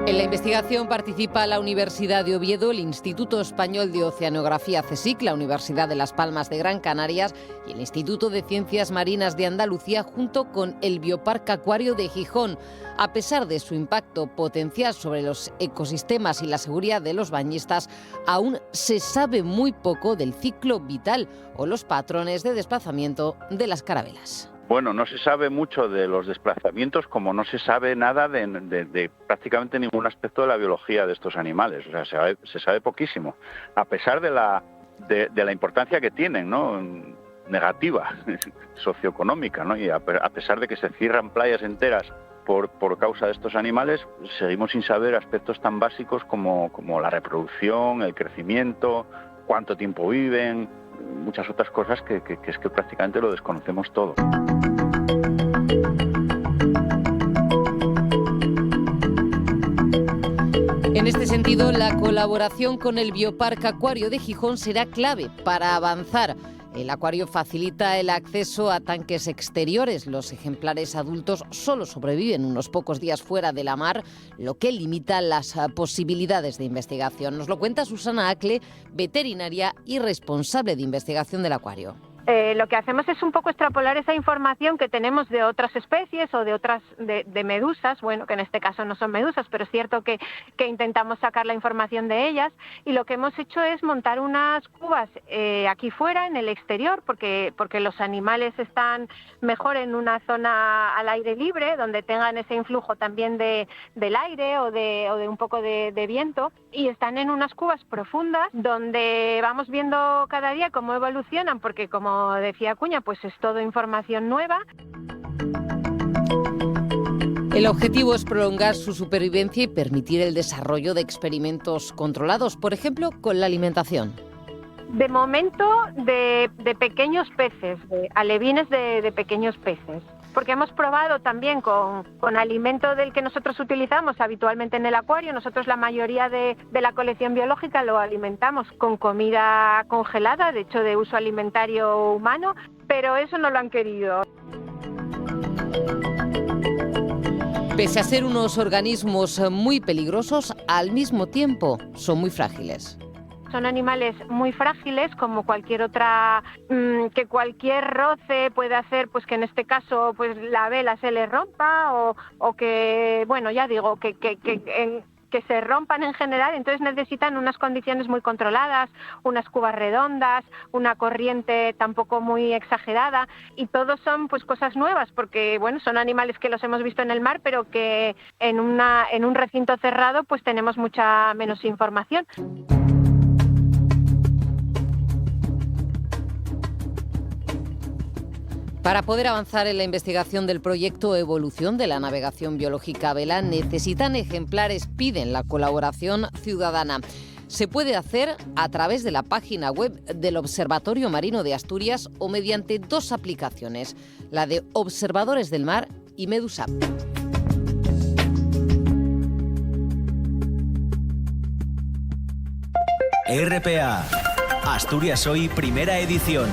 En la investigación participa la Universidad de Oviedo, el Instituto Español de Oceanografía CSIC, la Universidad de Las Palmas de Gran Canarias y el Instituto de Ciencias Marinas de Andalucía, junto con el Bioparc Acuario de Gijón. A pesar de su impacto potencial sobre los ecosistemas y la seguridad de los bañistas, aún se sabe muy poco del ciclo vital o los patrones de desplazamiento de las carabelas. Bueno, no se sabe mucho de los desplazamientos, como no se sabe nada de prácticamente ningún aspecto de la biología de estos animales. O sea, se sabe poquísimo, a pesar de la importancia que tienen, ¿no? Negativa, socioeconómica, ¿no? Y a pesar de que se cierran playas enteras por causa de estos animales, seguimos sin saber aspectos tan básicos como la reproducción, el crecimiento, cuánto tiempo viven, muchas otras cosas que es que prácticamente lo desconocemos todo. En este sentido, la colaboración con el Bioparque Acuario de Gijón será clave para avanzar. El acuario facilita el acceso a tanques exteriores. Los ejemplares adultos solo sobreviven unos pocos días fuera de la mar, lo que limita las posibilidades de investigación. Nos lo cuenta Susana Acle, veterinaria y responsable de investigación del acuario. Lo que hacemos es un poco extrapolar esa información que tenemos de otras especies o de otras de medusas, bueno, que en este caso no son medusas, pero es cierto que intentamos sacar la información de ellas, y lo que hemos hecho es montar unas cubas aquí fuera, en el exterior, porque los animales están mejor en una zona al aire libre, donde tengan ese influjo también del aire o de un poco de viento, y están en unas cubas profundas donde vamos viendo cada día cómo evolucionan, porque como decía Acuña, pues es todo información nueva. El objetivo es prolongar su supervivencia y permitir el desarrollo de experimentos controlados, por ejemplo, con la alimentación. De momento, de pequeños peces, de alevines de pequeños peces. Porque hemos probado también con alimento del que nosotros utilizamos habitualmente en el acuario. Nosotros la mayoría de la colección biológica lo alimentamos con comida congelada, de hecho de uso alimentario humano, pero eso no lo han querido. Pese a ser unos organismos muy peligrosos, al mismo tiempo son muy frágiles. Son animales muy frágiles, como cualquier otra, que cualquier roce puede hacer, pues que en este caso pues la vela se le rompa o que, bueno, ya digo, que se rompan en general. Entonces necesitan unas condiciones muy controladas, unas cubas redondas, una corriente tampoco muy exagerada, y todos son pues cosas nuevas, porque bueno, son animales que los hemos visto en el mar, pero que en un recinto cerrado pues tenemos mucha menos información. Para poder avanzar en la investigación del proyecto Evolución de la navegación biológica a vela, necesitan ejemplares, piden la colaboración ciudadana. Se puede hacer a través de la página web del Observatorio Marino de Asturias o mediante dos aplicaciones, la de Observadores del Mar y Medusap. RPA, Asturias Hoy, primera edición.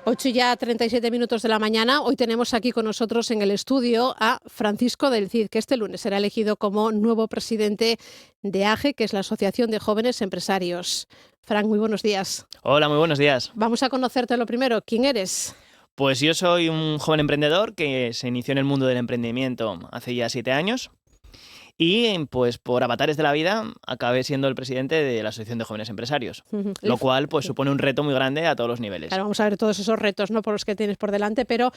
8:37 de la mañana. Hoy tenemos aquí con nosotros en el estudio a Francisco del Cid, que este lunes será elegido como nuevo presidente de AGE, que es la Asociación de Jóvenes Empresarios. Frank, muy buenos días. Hola, muy buenos días. Vamos a conocerte lo primero. ¿Quién eres? Pues yo soy un joven emprendedor que se inició en el mundo del emprendimiento hace ya 7 años. Y pues por avatares de la vida acabé siendo el presidente de la Asociación de Jóvenes Empresarios, lo cual pues supone un reto muy grande a todos los niveles. Claro, vamos a ver todos esos retos, ¿no?, por los que tienes por delante, pero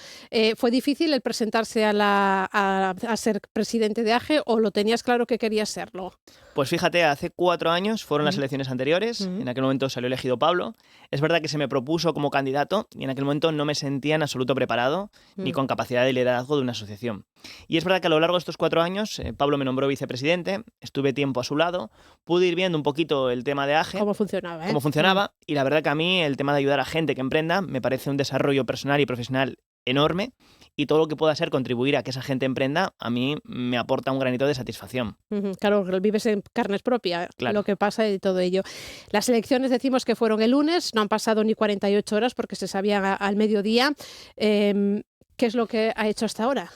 ¿fue difícil el presentarse a ser presidente de AGE o lo tenías claro que querías serlo? Pues fíjate, hace 4 años fueron las elecciones anteriores, en aquel momento salió elegido Pablo. Es verdad que se me propuso como candidato y en aquel momento no me sentía en absoluto preparado ni con capacidad de liderazgo de una asociación. Y es verdad que a lo largo de estos 4 años Pablo me nombró vicepresidente, estuve tiempo a su lado, pude ir viendo un poquito el tema de AGE. Cómo funcionaba, Cómo funcionaba, y la verdad que a mí el tema de ayudar a gente que emprenda me parece un desarrollo personal y profesional enorme, y todo lo que pueda ser contribuir a que esa gente emprenda, a mí me aporta un granito de satisfacción. Claro, vives en carnes propias, claro, lo que pasa y todo ello. Las elecciones decimos que fueron el lunes, no han pasado ni 48 horas porque se sabían al mediodía. ¿Qué es lo que ha hecho hasta ahora?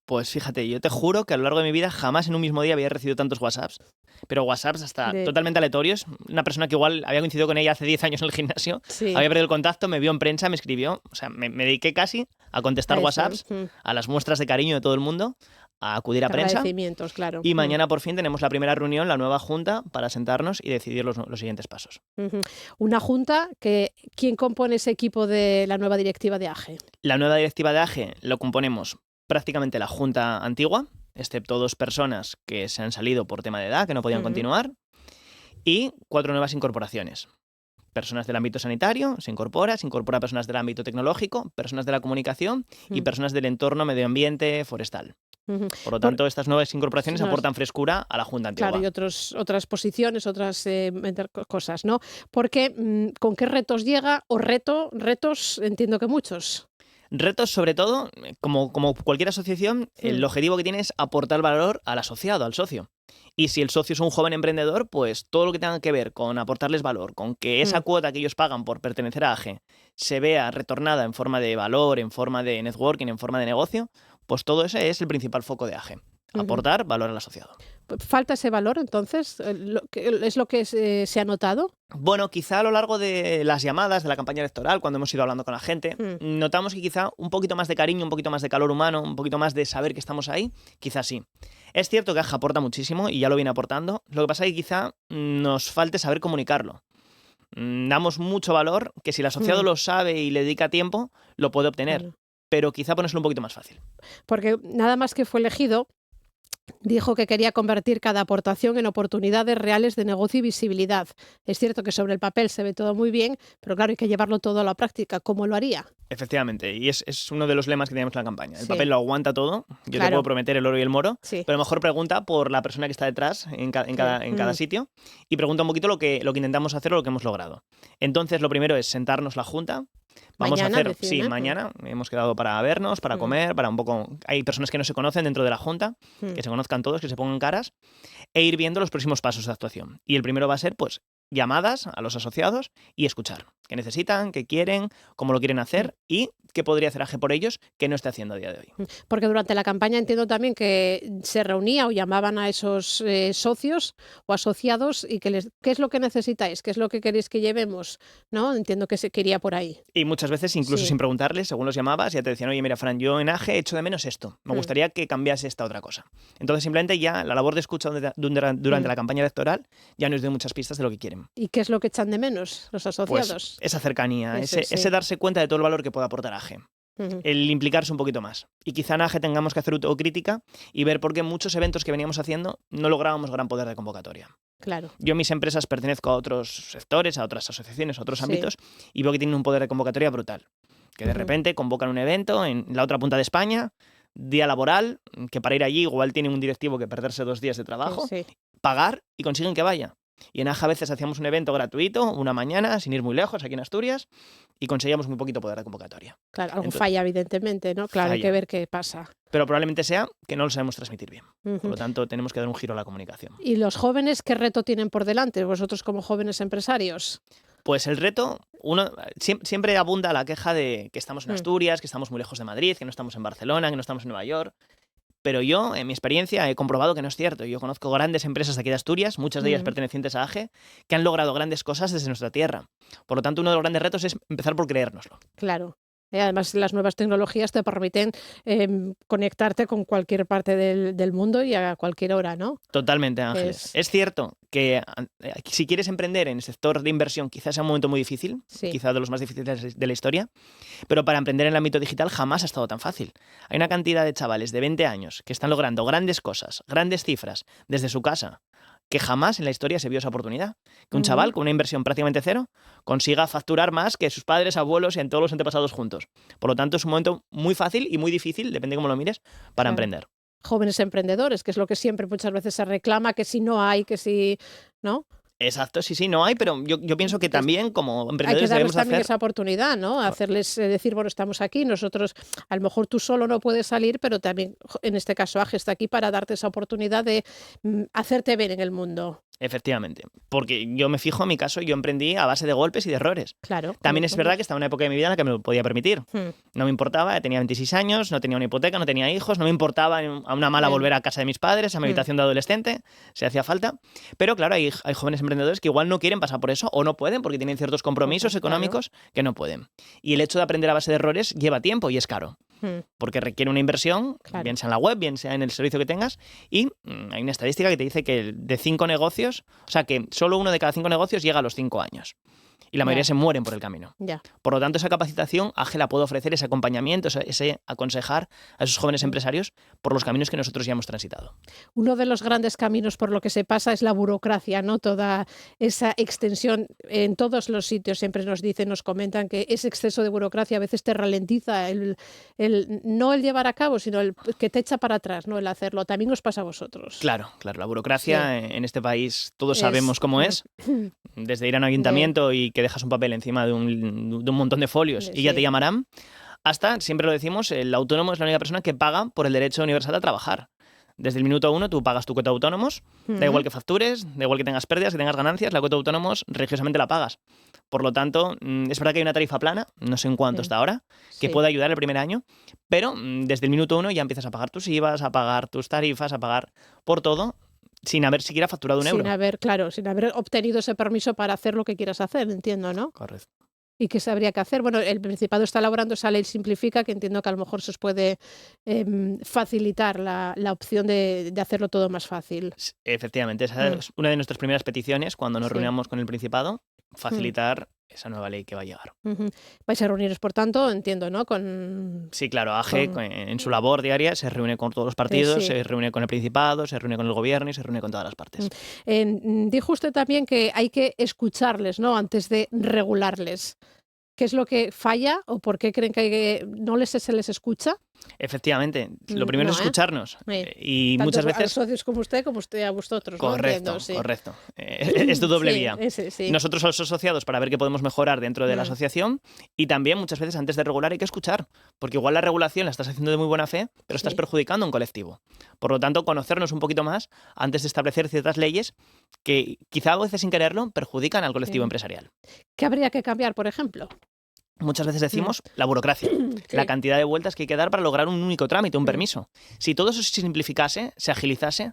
Pues fíjate, yo te juro que a lo largo de mi vida jamás en un mismo día había recibido tantos WhatsApps. Pero WhatsApps hasta totalmente aleatorios. Una persona que igual había coincidido con ella hace 10 años en el gimnasio, había perdido el contacto, me vio en prensa, me escribió. O sea, me dediqué casi a contestar WhatsApps, a las muestras de cariño de todo el mundo, a acudir a prensa. Agradecimientos, claro. Y mañana por fin tenemos la primera reunión, la nueva junta, para sentarnos y decidir los siguientes pasos. Una junta que... ¿Quién compone ese equipo de la nueva directiva de AGE? La nueva directiva de AGE lo componemos prácticamente la junta antigua, excepto 2 personas que se han salido por tema de edad, que no podían continuar, y 4 nuevas incorporaciones. Personas del ámbito sanitario, se incorpora personas del ámbito tecnológico, personas de la comunicación y personas del entorno medio ambiente forestal. Por lo tanto, estas nuevas incorporaciones aportan frescura a la Junta antigua. Claro, y otras posiciones, otras cosas, ¿no? Porque, ¿con qué retos llega? O retos, entiendo que muchos. Retos, sobre todo, como cualquier asociación, el objetivo que tiene es aportar valor al asociado, al socio. Y si el socio es un joven emprendedor, pues todo lo que tenga que ver con aportarles valor, con que esa cuota que ellos pagan por pertenecer a AGE se vea retornada en forma de valor, en forma de networking, en forma de negocio, pues todo ese es el principal foco de AGE. Aportar valor al asociado. ¿Falta ese valor, entonces? ¿Es lo que se ha notado? Bueno, quizá a lo largo de las llamadas de la campaña electoral, cuando hemos ido hablando con la gente, notamos que quizá un poquito más de cariño, un poquito más de calor humano, un poquito más de saber que estamos ahí, quizá sí. Es cierto que AGE aporta muchísimo y ya lo viene aportando. Lo que pasa es que quizá nos falte saber comunicarlo. Damos mucho valor, que si el asociado lo sabe y le dedica tiempo, lo puede obtener. Pero quizá ponérselo un poquito más fácil. Porque nada más que fue elegido, dijo que quería convertir cada aportación en oportunidades reales de negocio y visibilidad. Es cierto que sobre el papel se ve todo muy bien, pero claro, hay que llevarlo todo a la práctica. ¿Cómo lo haría? Efectivamente, y es uno de los lemas que tenemos en la campaña. El papel lo aguanta todo, yo te puedo prometer el oro y el moro, pero mejor pregunta por la persona que está detrás en cada sitio y pregunta un poquito lo que intentamos hacer o lo que hemos logrado. Entonces, lo primero es sentarnos la junta. Vamos a hacer, mañana hemos quedado para vernos, para comer, para un poco... Hay personas que no se conocen dentro de la junta, que se conozcan todos, que se pongan caras, e ir viendo los próximos pasos de actuación. Y el primero va a ser, pues, llamadas a los asociados y escuchar qué necesitan, qué quieren, cómo lo quieren hacer y qué podría hacer AGE por ellos que no esté haciendo a día de hoy. Porque durante la campaña entiendo también que se reunía o llamaban a esos socios o asociados y ¿qué es lo que necesitáis? ¿Qué es lo que queréis que llevemos? ¿No? Entiendo que se quería por ahí. Y muchas veces, incluso sin preguntarles, según los llamabas, ya te decían, oye, mira, Fran, yo en AGE echo de menos esto. Me gustaría que cambiase esta otra cosa. Entonces, simplemente ya la labor de escucha durante la campaña electoral ya nos dio muchas pistas de lo que quieren. ¿Y qué es lo que echan de menos los asociados? Pues esa cercanía, ese darse cuenta de todo el valor que puede aportar AGE. El implicarse un poquito más. Y quizá en AGE tengamos que hacer autocrítica y ver por qué muchos eventos que veníamos haciendo no lográbamos gran poder de convocatoria. Claro. Yo en mis empresas pertenezco a otros sectores, a otras asociaciones, a otros ámbitos y veo que tienen un poder de convocatoria brutal. Que de repente convocan un evento en la otra punta de España, día laboral, que para ir allí igual tienen un directivo que perderse 2 días de trabajo, pagar y consiguen que vaya. Y en AGE a veces hacíamos un evento gratuito, una mañana, sin ir muy lejos, aquí en Asturias, y conseguíamos muy poquito poder de convocatoria. Claro, algo falla, evidentemente, ¿no? Claro, hay que ver qué pasa. Pero probablemente sea que no lo sabemos transmitir bien. Por lo tanto, tenemos que dar un giro a la comunicación. ¿Y los jóvenes qué reto tienen por delante, vosotros como jóvenes empresarios? Pues el reto, siempre abunda la queja de que estamos en Asturias, que estamos muy lejos de Madrid, que no estamos en Barcelona, que no estamos en Nueva York. Pero yo, en mi experiencia, he comprobado que no es cierto. Yo conozco grandes empresas de aquí de Asturias, muchas de ellas pertenecientes a AGE, que han logrado grandes cosas desde nuestra tierra. Por lo tanto, uno de los grandes retos es empezar por creérnoslo. Claro. Además, las nuevas tecnologías te permiten conectarte con cualquier parte del mundo y a cualquier hora, ¿no? Totalmente, Ángeles. Es cierto que si quieres emprender en el sector de inversión, quizás sea un momento muy difícil, quizás de los más difíciles de la historia, pero para emprender en el ámbito digital jamás ha estado tan fácil. Hay una cantidad de chavales de 20 años que están logrando grandes cosas, grandes cifras, desde su casa, que jamás en la historia se vio esa oportunidad. Que un chaval con una inversión prácticamente cero consiga facturar más que sus padres, abuelos y en todos los antepasados juntos. Por lo tanto, es un momento muy fácil y muy difícil, depende de cómo lo mires, para emprender. Jóvenes emprendedores, que es lo que siempre muchas veces se reclama, que si no hay, que si... ¿no? Exacto, sí, no hay, pero yo pienso que también como emprendedores hay que darles también hacer... esa oportunidad, ¿no? Hacerles decir, bueno, estamos aquí, nosotros, a lo mejor tú solo no puedes salir, pero también, en este caso, AGE está aquí para darte esa oportunidad de hacerte ver en el mundo. Efectivamente, porque yo me fijo en mi caso, yo emprendí a base de golpes y de errores. Claro. También es verdad que estaba en una época de mi vida en la que me lo podía permitir. No me importaba, tenía 26 años, no tenía una hipoteca, no tenía hijos, no me importaba a una mala volver a casa de mis padres, a mi habitación de adolescente, si hacía falta. Pero claro, hay jóvenes emprendedores que igual no quieren pasar por eso o no pueden porque tienen ciertos compromisos económicos que no pueden. Y el hecho de aprender a base de errores lleva tiempo y es caro. Porque requiere una inversión, bien sea en la web, bien sea en el servicio que tengas, y hay una estadística que te dice que de 5 negocios, o sea que solo 1 de cada 5 negocios llega a los 5 años. Y la mayoría se mueren por el camino. Por lo tanto, esa capacitación, AGE la puede ofrecer, ese acompañamiento, ese aconsejar a esos jóvenes empresarios por los caminos que nosotros ya hemos transitado. Uno de los grandes caminos por lo que se pasa es la burocracia, ¿no? Toda esa extensión en todos los sitios siempre nos dicen, nos comentan que ese exceso de burocracia a veces te ralentiza no el llevar a cabo, sino el que te echa para atrás, ¿no? El hacerlo. También os pasa a vosotros. Claro, la burocracia en este país todos sabemos cómo es. Desde ir a un ayuntamiento y que dejas un papel encima de un montón de folios y ya te llamarán, Hasta, siempre lo decimos, el autónomo es la única persona que paga por el derecho universal a trabajar. Desde el minuto 1 tú pagas tu cuota de autónomos, da igual que factures, da igual que tengas pérdidas, que tengas ganancias, la cuota de autónomos religiosamente la pagas. Por lo tanto, es verdad que hay una tarifa plana, no sé en cuánto está ahora, que puede ayudar el primer año, pero desde el minuto 1 ya empiezas a pagar tus IVAs, a pagar tus tarifas, a pagar por todo, sin haber siquiera facturado un euro. Sin haber obtenido ese permiso para hacer lo que quieras hacer, entiendo, ¿no? Correcto. ¿Y qué se habría que hacer? Bueno, el Principado está elaborando esa ley Simplifica, que entiendo que a lo mejor se os puede facilitar la opción de hacerlo todo más fácil. Efectivamente, esa es una de nuestras primeras peticiones cuando nos reunamos con el Principado, facilitar esa nueva ley que va a llegar. Vais a reuniros, por tanto, entiendo, ¿no? Sí, claro, AGE en su labor diaria se reúne con todos los partidos, se reúne con el Principado, se reúne con el Gobierno y se reúne con todas las partes. Dijo usted también que hay que escucharles, ¿no? Antes de regularles. ¿Qué es lo que falla o por qué creen que no se les escucha? Efectivamente, lo primero es escucharnos. Y tanto muchas veces... a los socios como usted a vosotros. Correcto, ¿no? Entiendo, correcto. Es tu doble vía. Sí. Nosotros a los asociados para ver qué podemos mejorar dentro de la asociación, y también muchas veces antes de regular hay que escuchar, porque igual la regulación la estás haciendo de muy buena fe, pero estás perjudicando a un colectivo. Por lo tanto, conocernos un poquito más antes de establecer ciertas leyes que quizá a veces sin quererlo perjudican al colectivo empresarial. ¿Qué habría que cambiar, por ejemplo? Muchas veces decimos la burocracia, la cantidad de vueltas que hay que dar para lograr un único trámite, un permiso. Si todo eso se simplificase, se agilizase,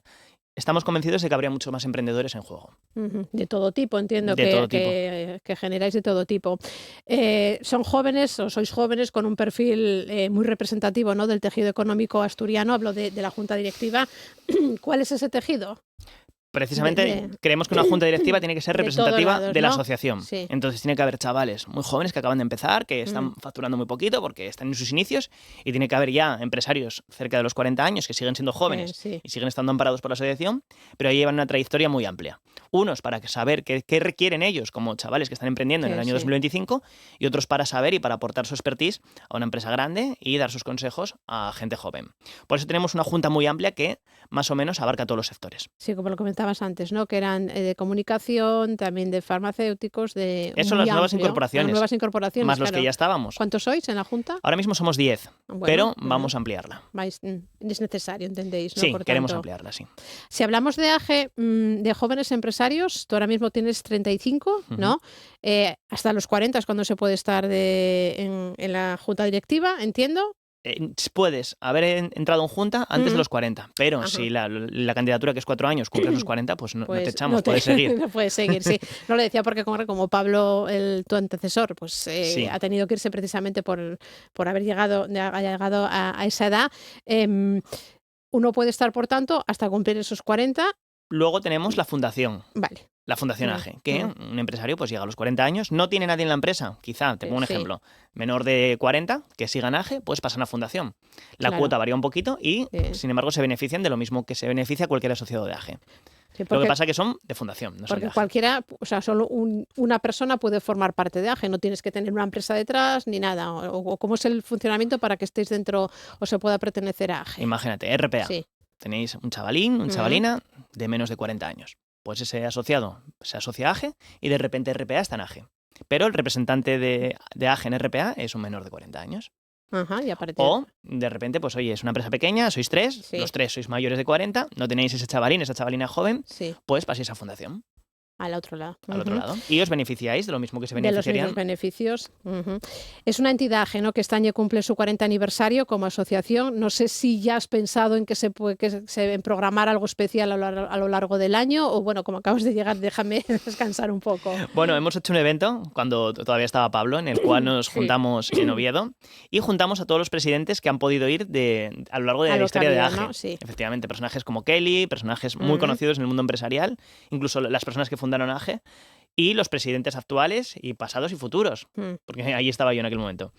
estamos convencidos de que habría muchos más emprendedores en juego. De todo tipo, entiendo que generáis de todo tipo. Son jóvenes o sois jóvenes con un perfil muy representativo, ¿no? Del tejido económico asturiano, hablo de la Junta Directiva. ¿Cuál es ese tejido? Precisamente creemos que una junta directiva tiene que ser representativa de la asociación. Sí. Entonces tiene que haber chavales muy jóvenes que acaban de empezar, que están facturando muy poquito porque están en sus inicios, y tiene que haber ya empresarios cerca de los 40 años que siguen siendo jóvenes y siguen estando amparados por la asociación, pero ahí llevan una trayectoria muy amplia. Unos para saber qué requieren ellos como chavales que están emprendiendo en el año 2025, y otros para saber y para aportar su expertise a una empresa grande y dar sus consejos a gente joven. Por eso tenemos una junta muy amplia que más o menos abarca todos los sectores. Sí, como lo comentabas antes, ¿no? Que eran de comunicación, también de farmacéuticos, de... Eso, las nuevas incorporaciones. Las nuevas incorporaciones, más los que ya estábamos. ¿Cuántos sois en la Junta? Ahora mismo somos 10, pero vamos a ampliarla. Es necesario, ¿entendéis? ¿no? Sí, Por queremos tanto, ampliarla, sí. Si hablamos de AGE, de jóvenes empresarios, tú ahora mismo tienes 35, ¿no? Hasta los 40 es cuando se puede estar en la Junta Directiva, entiendo. Puedes haber entrado en junta antes de los 40, pero si la candidatura, que es 4 años, cumples los 40, pues no te echamos, puedes seguir. No puedes seguir, sí. No lo decía porque como Pablo, tu antecesor, pues ha tenido que irse precisamente por haber llegado a esa edad. Uno puede estar, por tanto, hasta cumplir esos 40. Luego tenemos la fundación. Vale. La Fundación AGE, que un empresario pues llega a los 40 años, no tiene nadie en la empresa, quizá, te pongo un ejemplo, menor de 40, que siga en AGE, pues pasan a fundación. La cuota varía un poquito y, sin embargo, se benefician de lo mismo que se beneficia cualquier asociado de AGE. Sí, lo que pasa es que son de fundación, no son porque de AGE. Cualquiera, o sea, solo una persona puede formar parte de AGE, no tienes que tener una empresa detrás ni nada. O ¿cómo es el funcionamiento para que estéis dentro o se pueda pertenecer a AGE? Imagínate, RPA. Sí. Tenéis un chavalín, una chavalina de menos de 40 años. Pues ese asociado se asocia a AGE y de repente RPA está en AGE. Pero el representante de AGE en RPA es un menor de 40 años. Ajá, y aparte... O de repente, pues oye, es una empresa pequeña, sois 3, los 3 sois mayores de 40, no tenéis ese chavalín, esa chavalina joven, pues paséis a fundación. Al otro lado. Al otro lado. Y os beneficiáis de lo mismo que se beneficiarían. De los mismos beneficios. Es una entidad AGE, ¿no? Que este año cumple su 40 aniversario como asociación. No sé si ya has pensado en en programar algo especial a lo largo del año, o bueno, como acabas de llegar, déjame descansar un poco. Bueno, hemos hecho un evento cuando todavía estaba Pablo, en el cual nos juntamos en Oviedo y juntamos a todos los presidentes que han podido ir a lo largo de la historia de AGE. ¿No? Sí. Efectivamente, personajes como Kelly, personajes muy conocidos en el mundo empresarial, incluso las personas que fundaron AGE, y los presidentes actuales y pasados y futuros, porque ahí estaba yo en aquel momento.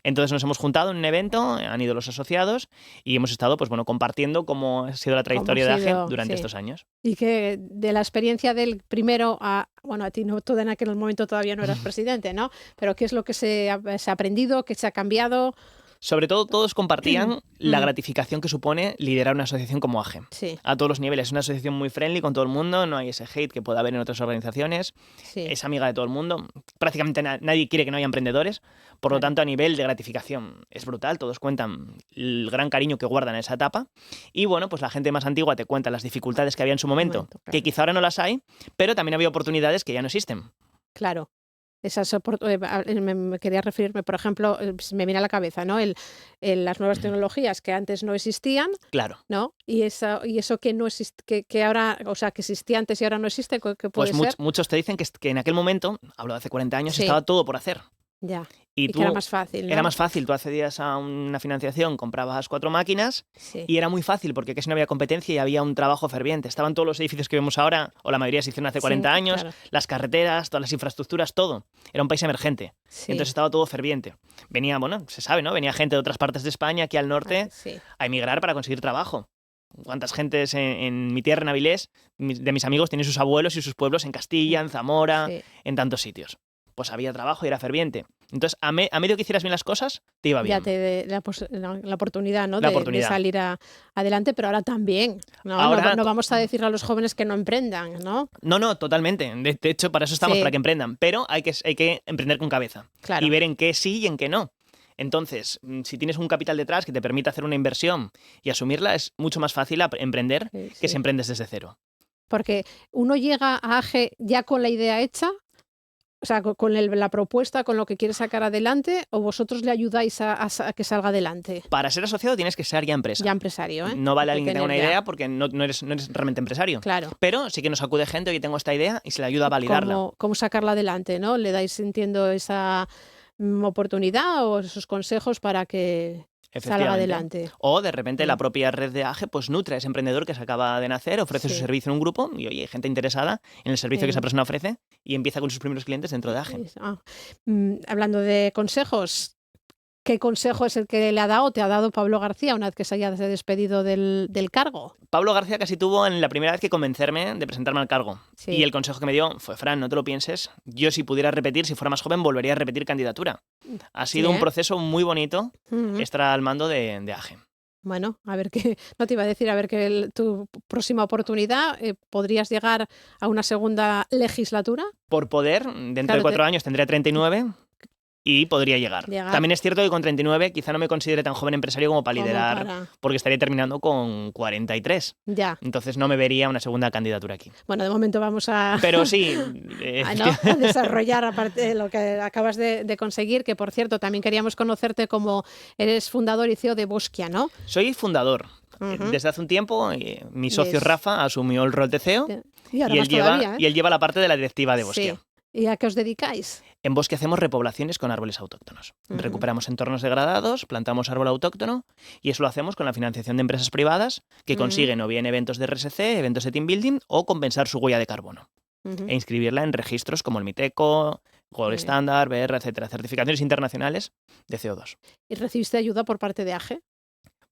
Entonces nos hemos juntado en un evento, han ido los asociados y hemos estado compartiendo cómo ha sido la trayectoria de AGE durante estos años. Y que de la experiencia del primero a ti no, tú en aquel momento todavía no eras presidente, ¿no? Pero ¿qué es lo que se ha aprendido, qué se ha cambiado? Sobre todo, todos compartían la gratificación que supone liderar una asociación como AGE. Sí. A todos los niveles. Es una asociación muy friendly con todo el mundo, no hay ese hate que pueda haber en otras organizaciones. Sí. Es amiga de todo el mundo. Prácticamente nadie quiere que no haya emprendedores. Por lo tanto, a nivel de gratificación es brutal. Todos cuentan el gran cariño que guardan en esa etapa. Y bueno, pues la gente más antigua te cuenta las dificultades que había en su momento, que quizá ahora no las hay, pero también había oportunidades que ya no existen. Claro. Me quería referirme, por ejemplo, me viene a la cabeza, ¿no? Las nuevas tecnologías que antes no existían, claro, ¿no? Y eso que no existe, que ahora, o sea, que existía antes y ahora no existe, ¿qué puede pues ser? Muchos te dicen que en aquel momento, hablo de hace 40 años, Sí. estaba todo por hacer. Ya. Y que era más fácil, ¿no? Era más fácil. Tú accedías a una financiación, comprabas 4 máquinas Sí. y era muy fácil porque casi no había competencia y había un trabajo ferviente. Estaban todos los edificios que vemos ahora, o la mayoría se hicieron hace 40 años, claro. las carreteras, todas las infraestructuras, todo. Era un país emergente. Sí. Entonces estaba todo ferviente. Venía, bueno, se sabe, ¿no? Venía gente de otras partes de España, aquí al norte, Sí. a emigrar para conseguir trabajo. ¿Cuántas gentes en mi tierra, en Avilés, de mis amigos, tienen sus abuelos y sus pueblos en Castilla, en Zamora, Sí. en tantos sitios? Pues había trabajo y era ferviente. Entonces, a medio que hicieras bien las cosas, te iba bien. Ya te la oportunidad, ¿no? La de oportunidad. salir adelante, pero ahora también, ¿no? Ahora No vamos a decirle a los jóvenes que no emprendan, ¿no? No, totalmente. De hecho, para eso estamos, Sí. para que emprendan. Pero hay que emprender con cabeza. Claro. Y ver en qué sí y en qué no. Entonces, si tienes un capital detrás que te permite hacer una inversión y asumirla, es mucho más fácil emprender que si emprendes desde cero. Porque uno llega a AGE ya con la idea hecha, o sea, con la propuesta, con lo que quiere sacar adelante, o vosotros le ayudáis a que salga adelante. Para ser asociado tienes que ser ya empresa. Ya empresario, ¿eh? No vale Hay alguien que tenga una tener ya. idea porque no eres realmente empresario. Claro. Pero sí que nos acude gente, oye, tengo esta idea y se le ayuda a validarla. ¿Cómo sacarla adelante, no? ¿Le dais, entiendo, esa oportunidad o esos consejos para que salga adelante? O de repente la propia red de AGE pues nutre a ese emprendedor que se acaba de nacer, ofrece Sí. su servicio en un grupo y oye, hay gente interesada en el servicio que esa persona ofrece y empieza con sus primeros clientes dentro de AGE. Hablando de consejos, ¿qué consejo es el que le ha dado, te ha dado Pablo García una vez que se haya despedido del cargo? Pablo García casi tuvo en la primera vez que convencerme de presentarme al cargo. Sí. Y el consejo que me dio fue, Fran, no te lo pienses, yo si pudiera repetir, si fuera más joven, volvería a repetir candidatura. Ha sido Sí, un proceso muy bonito Ujú. estar al mando de AGE. Bueno, a ver qué, no te iba a decir, a ver que tu próxima oportunidad, ¿podrías llegar a una segunda legislatura? Por poder, dentro Claro, de 4 años tendría 39 y podría llegar. También es cierto que con 39 quizá no me considere tan joven empresario como para Como liderar, para- porque estaría terminando con 43. Ya. Entonces no me vería una segunda candidatura aquí. Bueno, de momento vamos a, Pero sí, a desarrollar aparte de lo que acabas de conseguir, que por cierto también queríamos conocerte como eres fundador y CEO de Bosquia, ¿no? soy fundador. Ujú. Desde hace un tiempo mi socio es- Rafa asumió el rol de CEO Y ahora y más él, lleva, todavía, ¿eh? y él lleva la parte de la directiva de Bosquia. Sí. ¿Y a qué os dedicáis? En Bosque hacemos repoblaciones con árboles autóctonos. Ujú. Recuperamos entornos degradados, plantamos árbol autóctono y eso lo hacemos con la financiación de empresas privadas que Ujú. consiguen o bien eventos de RSC, eventos de team building o compensar su huella de carbono Ujú. e inscribirla en registros como el MITECO, Gold bien. Standard, BR, etcétera, certificaciones internacionales de CO2. ¿Y recibiste ayuda por parte de AGE?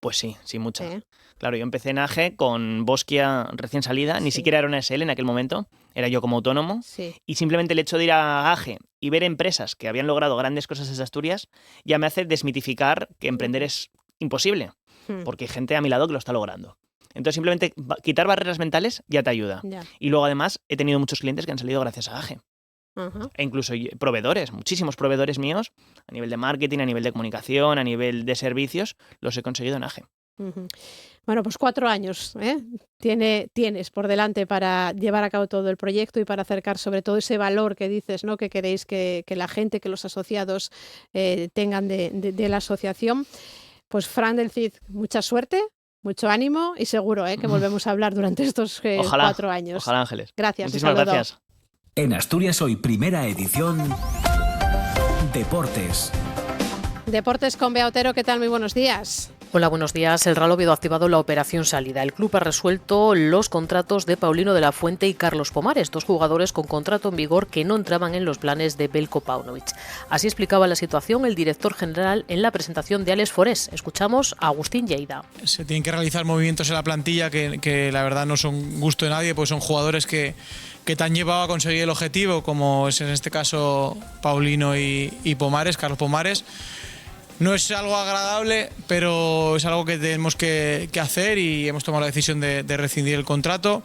Pues sí, mucha. Sí. Claro, yo empecé en AGE con Bosquia recién salida, ni siquiera era una SL en aquel momento, era yo como autónomo. Sí. Y simplemente el hecho de ir a AGE y ver empresas que habían logrado grandes cosas desde Asturias ya me hace desmitificar que emprender es imposible, Hmm. porque hay gente a mi lado que lo está logrando. Entonces simplemente quitar barreras mentales ya te ayuda. Ya. Y luego además he tenido muchos clientes que han salido gracias a AGE. Ajá. E incluso proveedores, muchísimos proveedores míos, a nivel de marketing, a nivel de comunicación, a nivel de servicios, los he conseguido en AGE. Ujú. Bueno, pues 4 años, ¿eh? Tienes por delante para llevar a cabo todo el proyecto y para acercar sobre todo ese valor que dices, ¿no? Que queréis que la gente, que los asociados tengan de la asociación. Pues Fran del Cid, mucha suerte, mucho ánimo y seguro que volvemos a hablar durante estos 4 años. Ojalá, Ángeles. Gracias. Muchísimas un saludo. gracias. En Asturias Hoy, primera edición, Deportes. Deportes con Bea Otero, ¿qué tal? Muy buenos días. Hola, buenos días. El Real Oviedo ha activado la operación salida. El club ha resuelto los contratos de Paulino de la Fuente y Carlos Pomares, 2 jugadores con contrato en vigor que no entraban en los planes de Belko Paunovic. Así explicaba la situación el director general en la presentación de Alex Forés. Escuchamos a Agustín Lleida. Se tienen que realizar movimientos en la plantilla que la verdad no son gusto de nadie, pues son jugadores que te han llevado a conseguir el objetivo, como es en este caso Paulino y Pomares, Carlos Pomares. No es algo agradable, pero es algo que tenemos que hacer y hemos tomado la decisión de rescindir el contrato.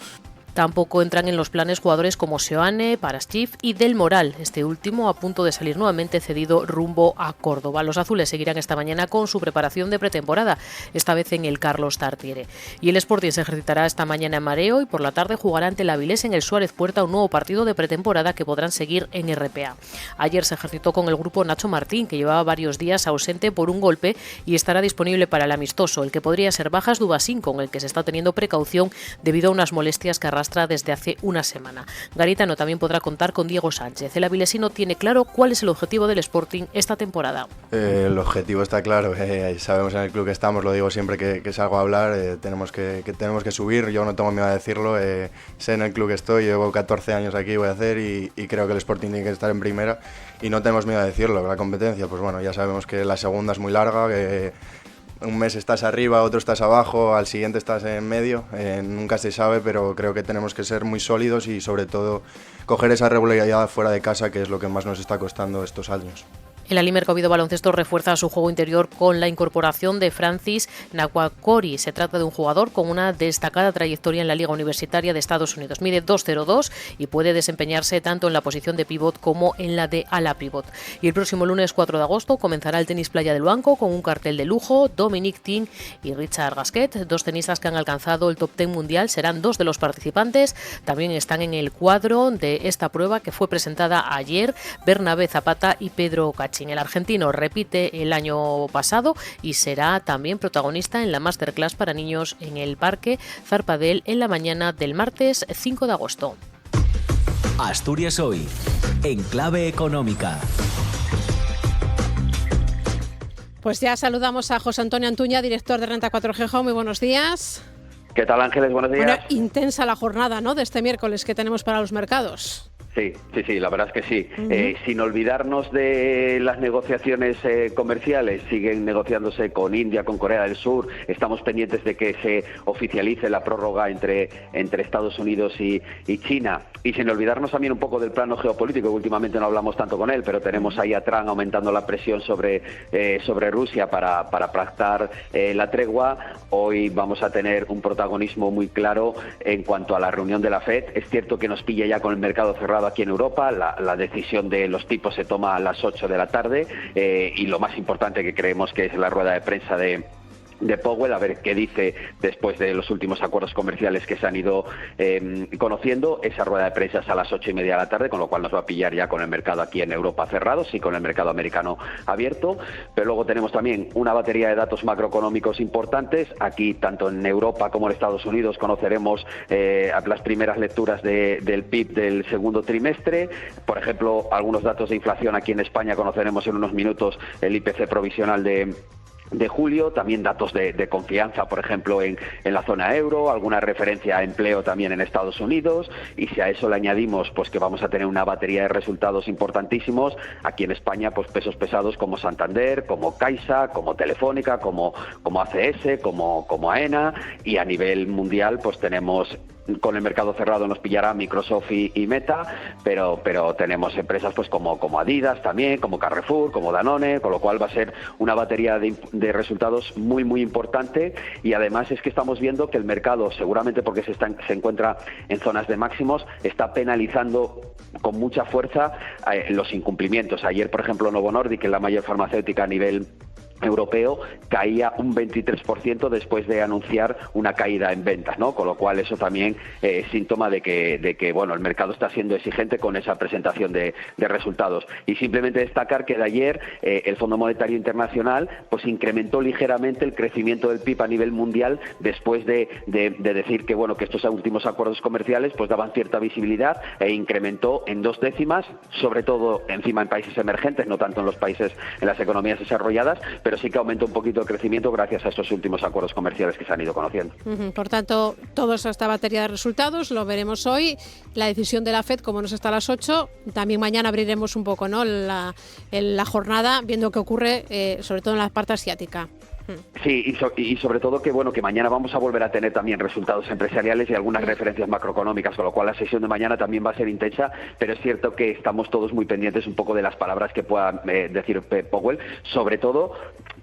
Tampoco entran en los planes jugadores como Seoane, Paraschiv y Del Moral, este último a punto de salir nuevamente cedido rumbo a Córdoba. Los azules seguirán esta mañana con su preparación de pretemporada, esta vez en el Carlos Tartiere. Y el Sporting se ejercitará esta mañana en Mareo y por la tarde jugará ante el Avilés en el Suárez Puerta, un nuevo partido de pretemporada que podrán seguir en RPA. Ayer se ejercitó con el grupo Nacho Martín, que llevaba varios días ausente por un golpe y estará disponible para el amistoso, el que podría ser Bajas Dubasín, con el que se está teniendo precaución debido a unas molestias que arrastra desde hace una semana. Garitano también podrá contar con Diego Sánchez. El avilesino tiene claro cuál es el objetivo del Sporting esta temporada. El objetivo está claro, sabemos en el club que estamos, lo digo siempre que salgo a hablar, tenemos que subir, yo no tengo miedo a decirlo, sé en el club que estoy, llevo 14 años aquí, voy a hacer y creo que el Sporting tiene que estar en primera y no tenemos miedo a decirlo. La competencia, pues bueno, ya sabemos que la segunda es muy larga, que un mes estás arriba, otro estás abajo, al siguiente estás en medio, nunca se sabe, pero creo que tenemos que ser muy sólidos y sobre todo coger esa regularidad fuera de casa, que es lo que más nos está costando estos años. El Alimerca Oviedo Baloncesto refuerza su juego interior con la incorporación de Francis Nakwakori. Se trata de un jugador con una destacada trayectoria en la Liga Universitaria de Estados Unidos. Mide 2'02" y puede desempeñarse tanto en la posición de pívot como en la de ala pívot. Y el próximo lunes 4 de agosto comenzará el tenis Playa del Banco con un cartel de lujo. Dominic Thiem y Richard Gasquet, dos tenistas que han alcanzado el top 10 mundial, serán dos de los participantes. También están en el cuadro de esta prueba que fue presentada ayer Bernabé Zapata y Pedro Cachín. El argentino repite el año pasado y será también protagonista en la Masterclass para niños en el Parque Zarpadel en la mañana del martes 5 de agosto. Asturias Hoy, en clave económica. Pues ya saludamos a José Antonio Antuña, director de Renta 4G. Muy buenos días. ¿Qué tal, Ángeles? Buenos días. Bueno, intensa la jornada, ¿no?, de este miércoles que tenemos para los mercados. Sí, la verdad es que sí. Sin olvidarnos de las negociaciones comerciales, siguen negociándose con India, con Corea del Sur. Estamos pendientes de que se oficialice la prórroga entre Estados Unidos y China. Y sin olvidarnos también un poco del plano geopolítico, que últimamente no hablamos tanto con él, pero tenemos ahí a Trump aumentando la presión sobre Rusia para pactar la tregua. Hoy vamos a tener un protagonismo muy claro en cuanto a la reunión de la FED. Es cierto que nos pilla ya con el mercado cerrado aquí en Europa, la decisión de los tipos se toma a las 8 de la tarde y lo más importante que creemos que es la rueda de prensa de Powell, a ver qué dice después de los últimos acuerdos comerciales que se han ido conociendo. Esa rueda de prensa es a las 8:30 de la tarde, con lo cual nos va a pillar ya con el mercado aquí en Europa cerrado, sí, con el mercado americano abierto, pero luego tenemos también una batería de datos macroeconómicos importantes. Aquí, tanto en Europa como en Estados Unidos, conoceremos las primeras lecturas del PIB del segundo trimestre. Por ejemplo, algunos datos de inflación aquí en España conoceremos en unos minutos, el IPC provisional de julio, también datos de confianza, por ejemplo, en la zona euro, alguna referencia a empleo también en Estados Unidos, y si a eso le añadimos pues que vamos a tener una batería de resultados importantísimos aquí en España, pues pesos pesados como Santander, como Caixa, como Telefónica, como ACS, como AENA, y a nivel mundial pues tenemos, con el mercado cerrado nos pillará Microsoft y Meta, pero tenemos empresas pues como Adidas también, como Carrefour, como Danone, con lo cual va a ser una batería de resultados muy muy importante. Y además es que estamos viendo que el mercado, seguramente porque se encuentra en zonas de máximos, está penalizando con mucha fuerza los incumplimientos. Ayer, por ejemplo, Novo Nordisk, que es la mayor farmacéutica a nivel europeo, caía un 23% después de anunciar una caída en ventas, ¿no? Con lo cual eso también es síntoma de que bueno, el mercado está siendo exigente con esa presentación de resultados. Y simplemente destacar que de ayer el Fondo Monetario Internacional pues incrementó ligeramente el crecimiento del PIB a nivel mundial después de decir que bueno, que estos últimos acuerdos comerciales pues daban cierta visibilidad e incrementó en 2 décimas, sobre todo encima en países emergentes, no tanto en los países, en las economías desarrolladas, pero sí que aumentó un poquito el crecimiento gracias a estos últimos acuerdos comerciales que se han ido conociendo. Por tanto, toda esta batería de resultados lo veremos hoy. La decisión de la FED, como nos está a las 8, también mañana abriremos un poco, ¿no?, la jornada, viendo qué ocurre, sobre todo en la parte asiática. Sí, y sobre todo que bueno, que mañana vamos a volver a tener también resultados empresariales y algunas referencias macroeconómicas, con lo cual la sesión de mañana también va a ser intensa, pero es cierto que estamos todos muy pendientes un poco de las palabras que pueda decir Powell, sobre todo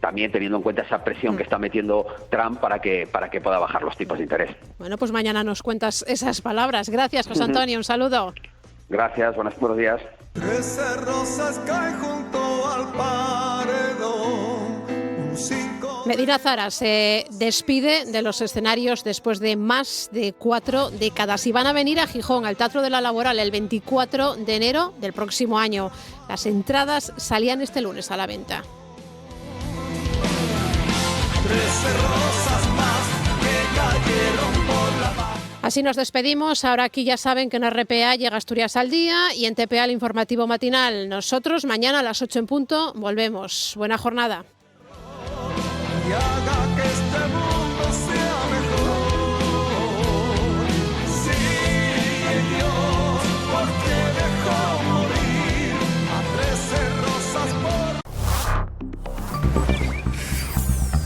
también teniendo en cuenta esa presión que está metiendo Trump para que pueda bajar los tipos de interés. Bueno, pues mañana nos cuentas esas palabras. Gracias, José Antonio, un saludo. Gracias, buenos días. 13 rosas caen junto al paredón. Medina Zara se despide de los escenarios después de más de 4 décadas y van a venir a Gijón, al Teatro de la Laboral, el 24 de enero del próximo año. Las entradas salían este lunes a la venta. 13 rosas más que cayeron por la paz. Así nos despedimos. Ahora aquí ya saben que en RPA llega Asturias al día y en TPA el informativo matinal. Nosotros mañana a las 8 en punto volvemos. Buena jornada. Y haga que este mundo sea mejor. Sí, Dios, porque dejó morir a 13 rosas por...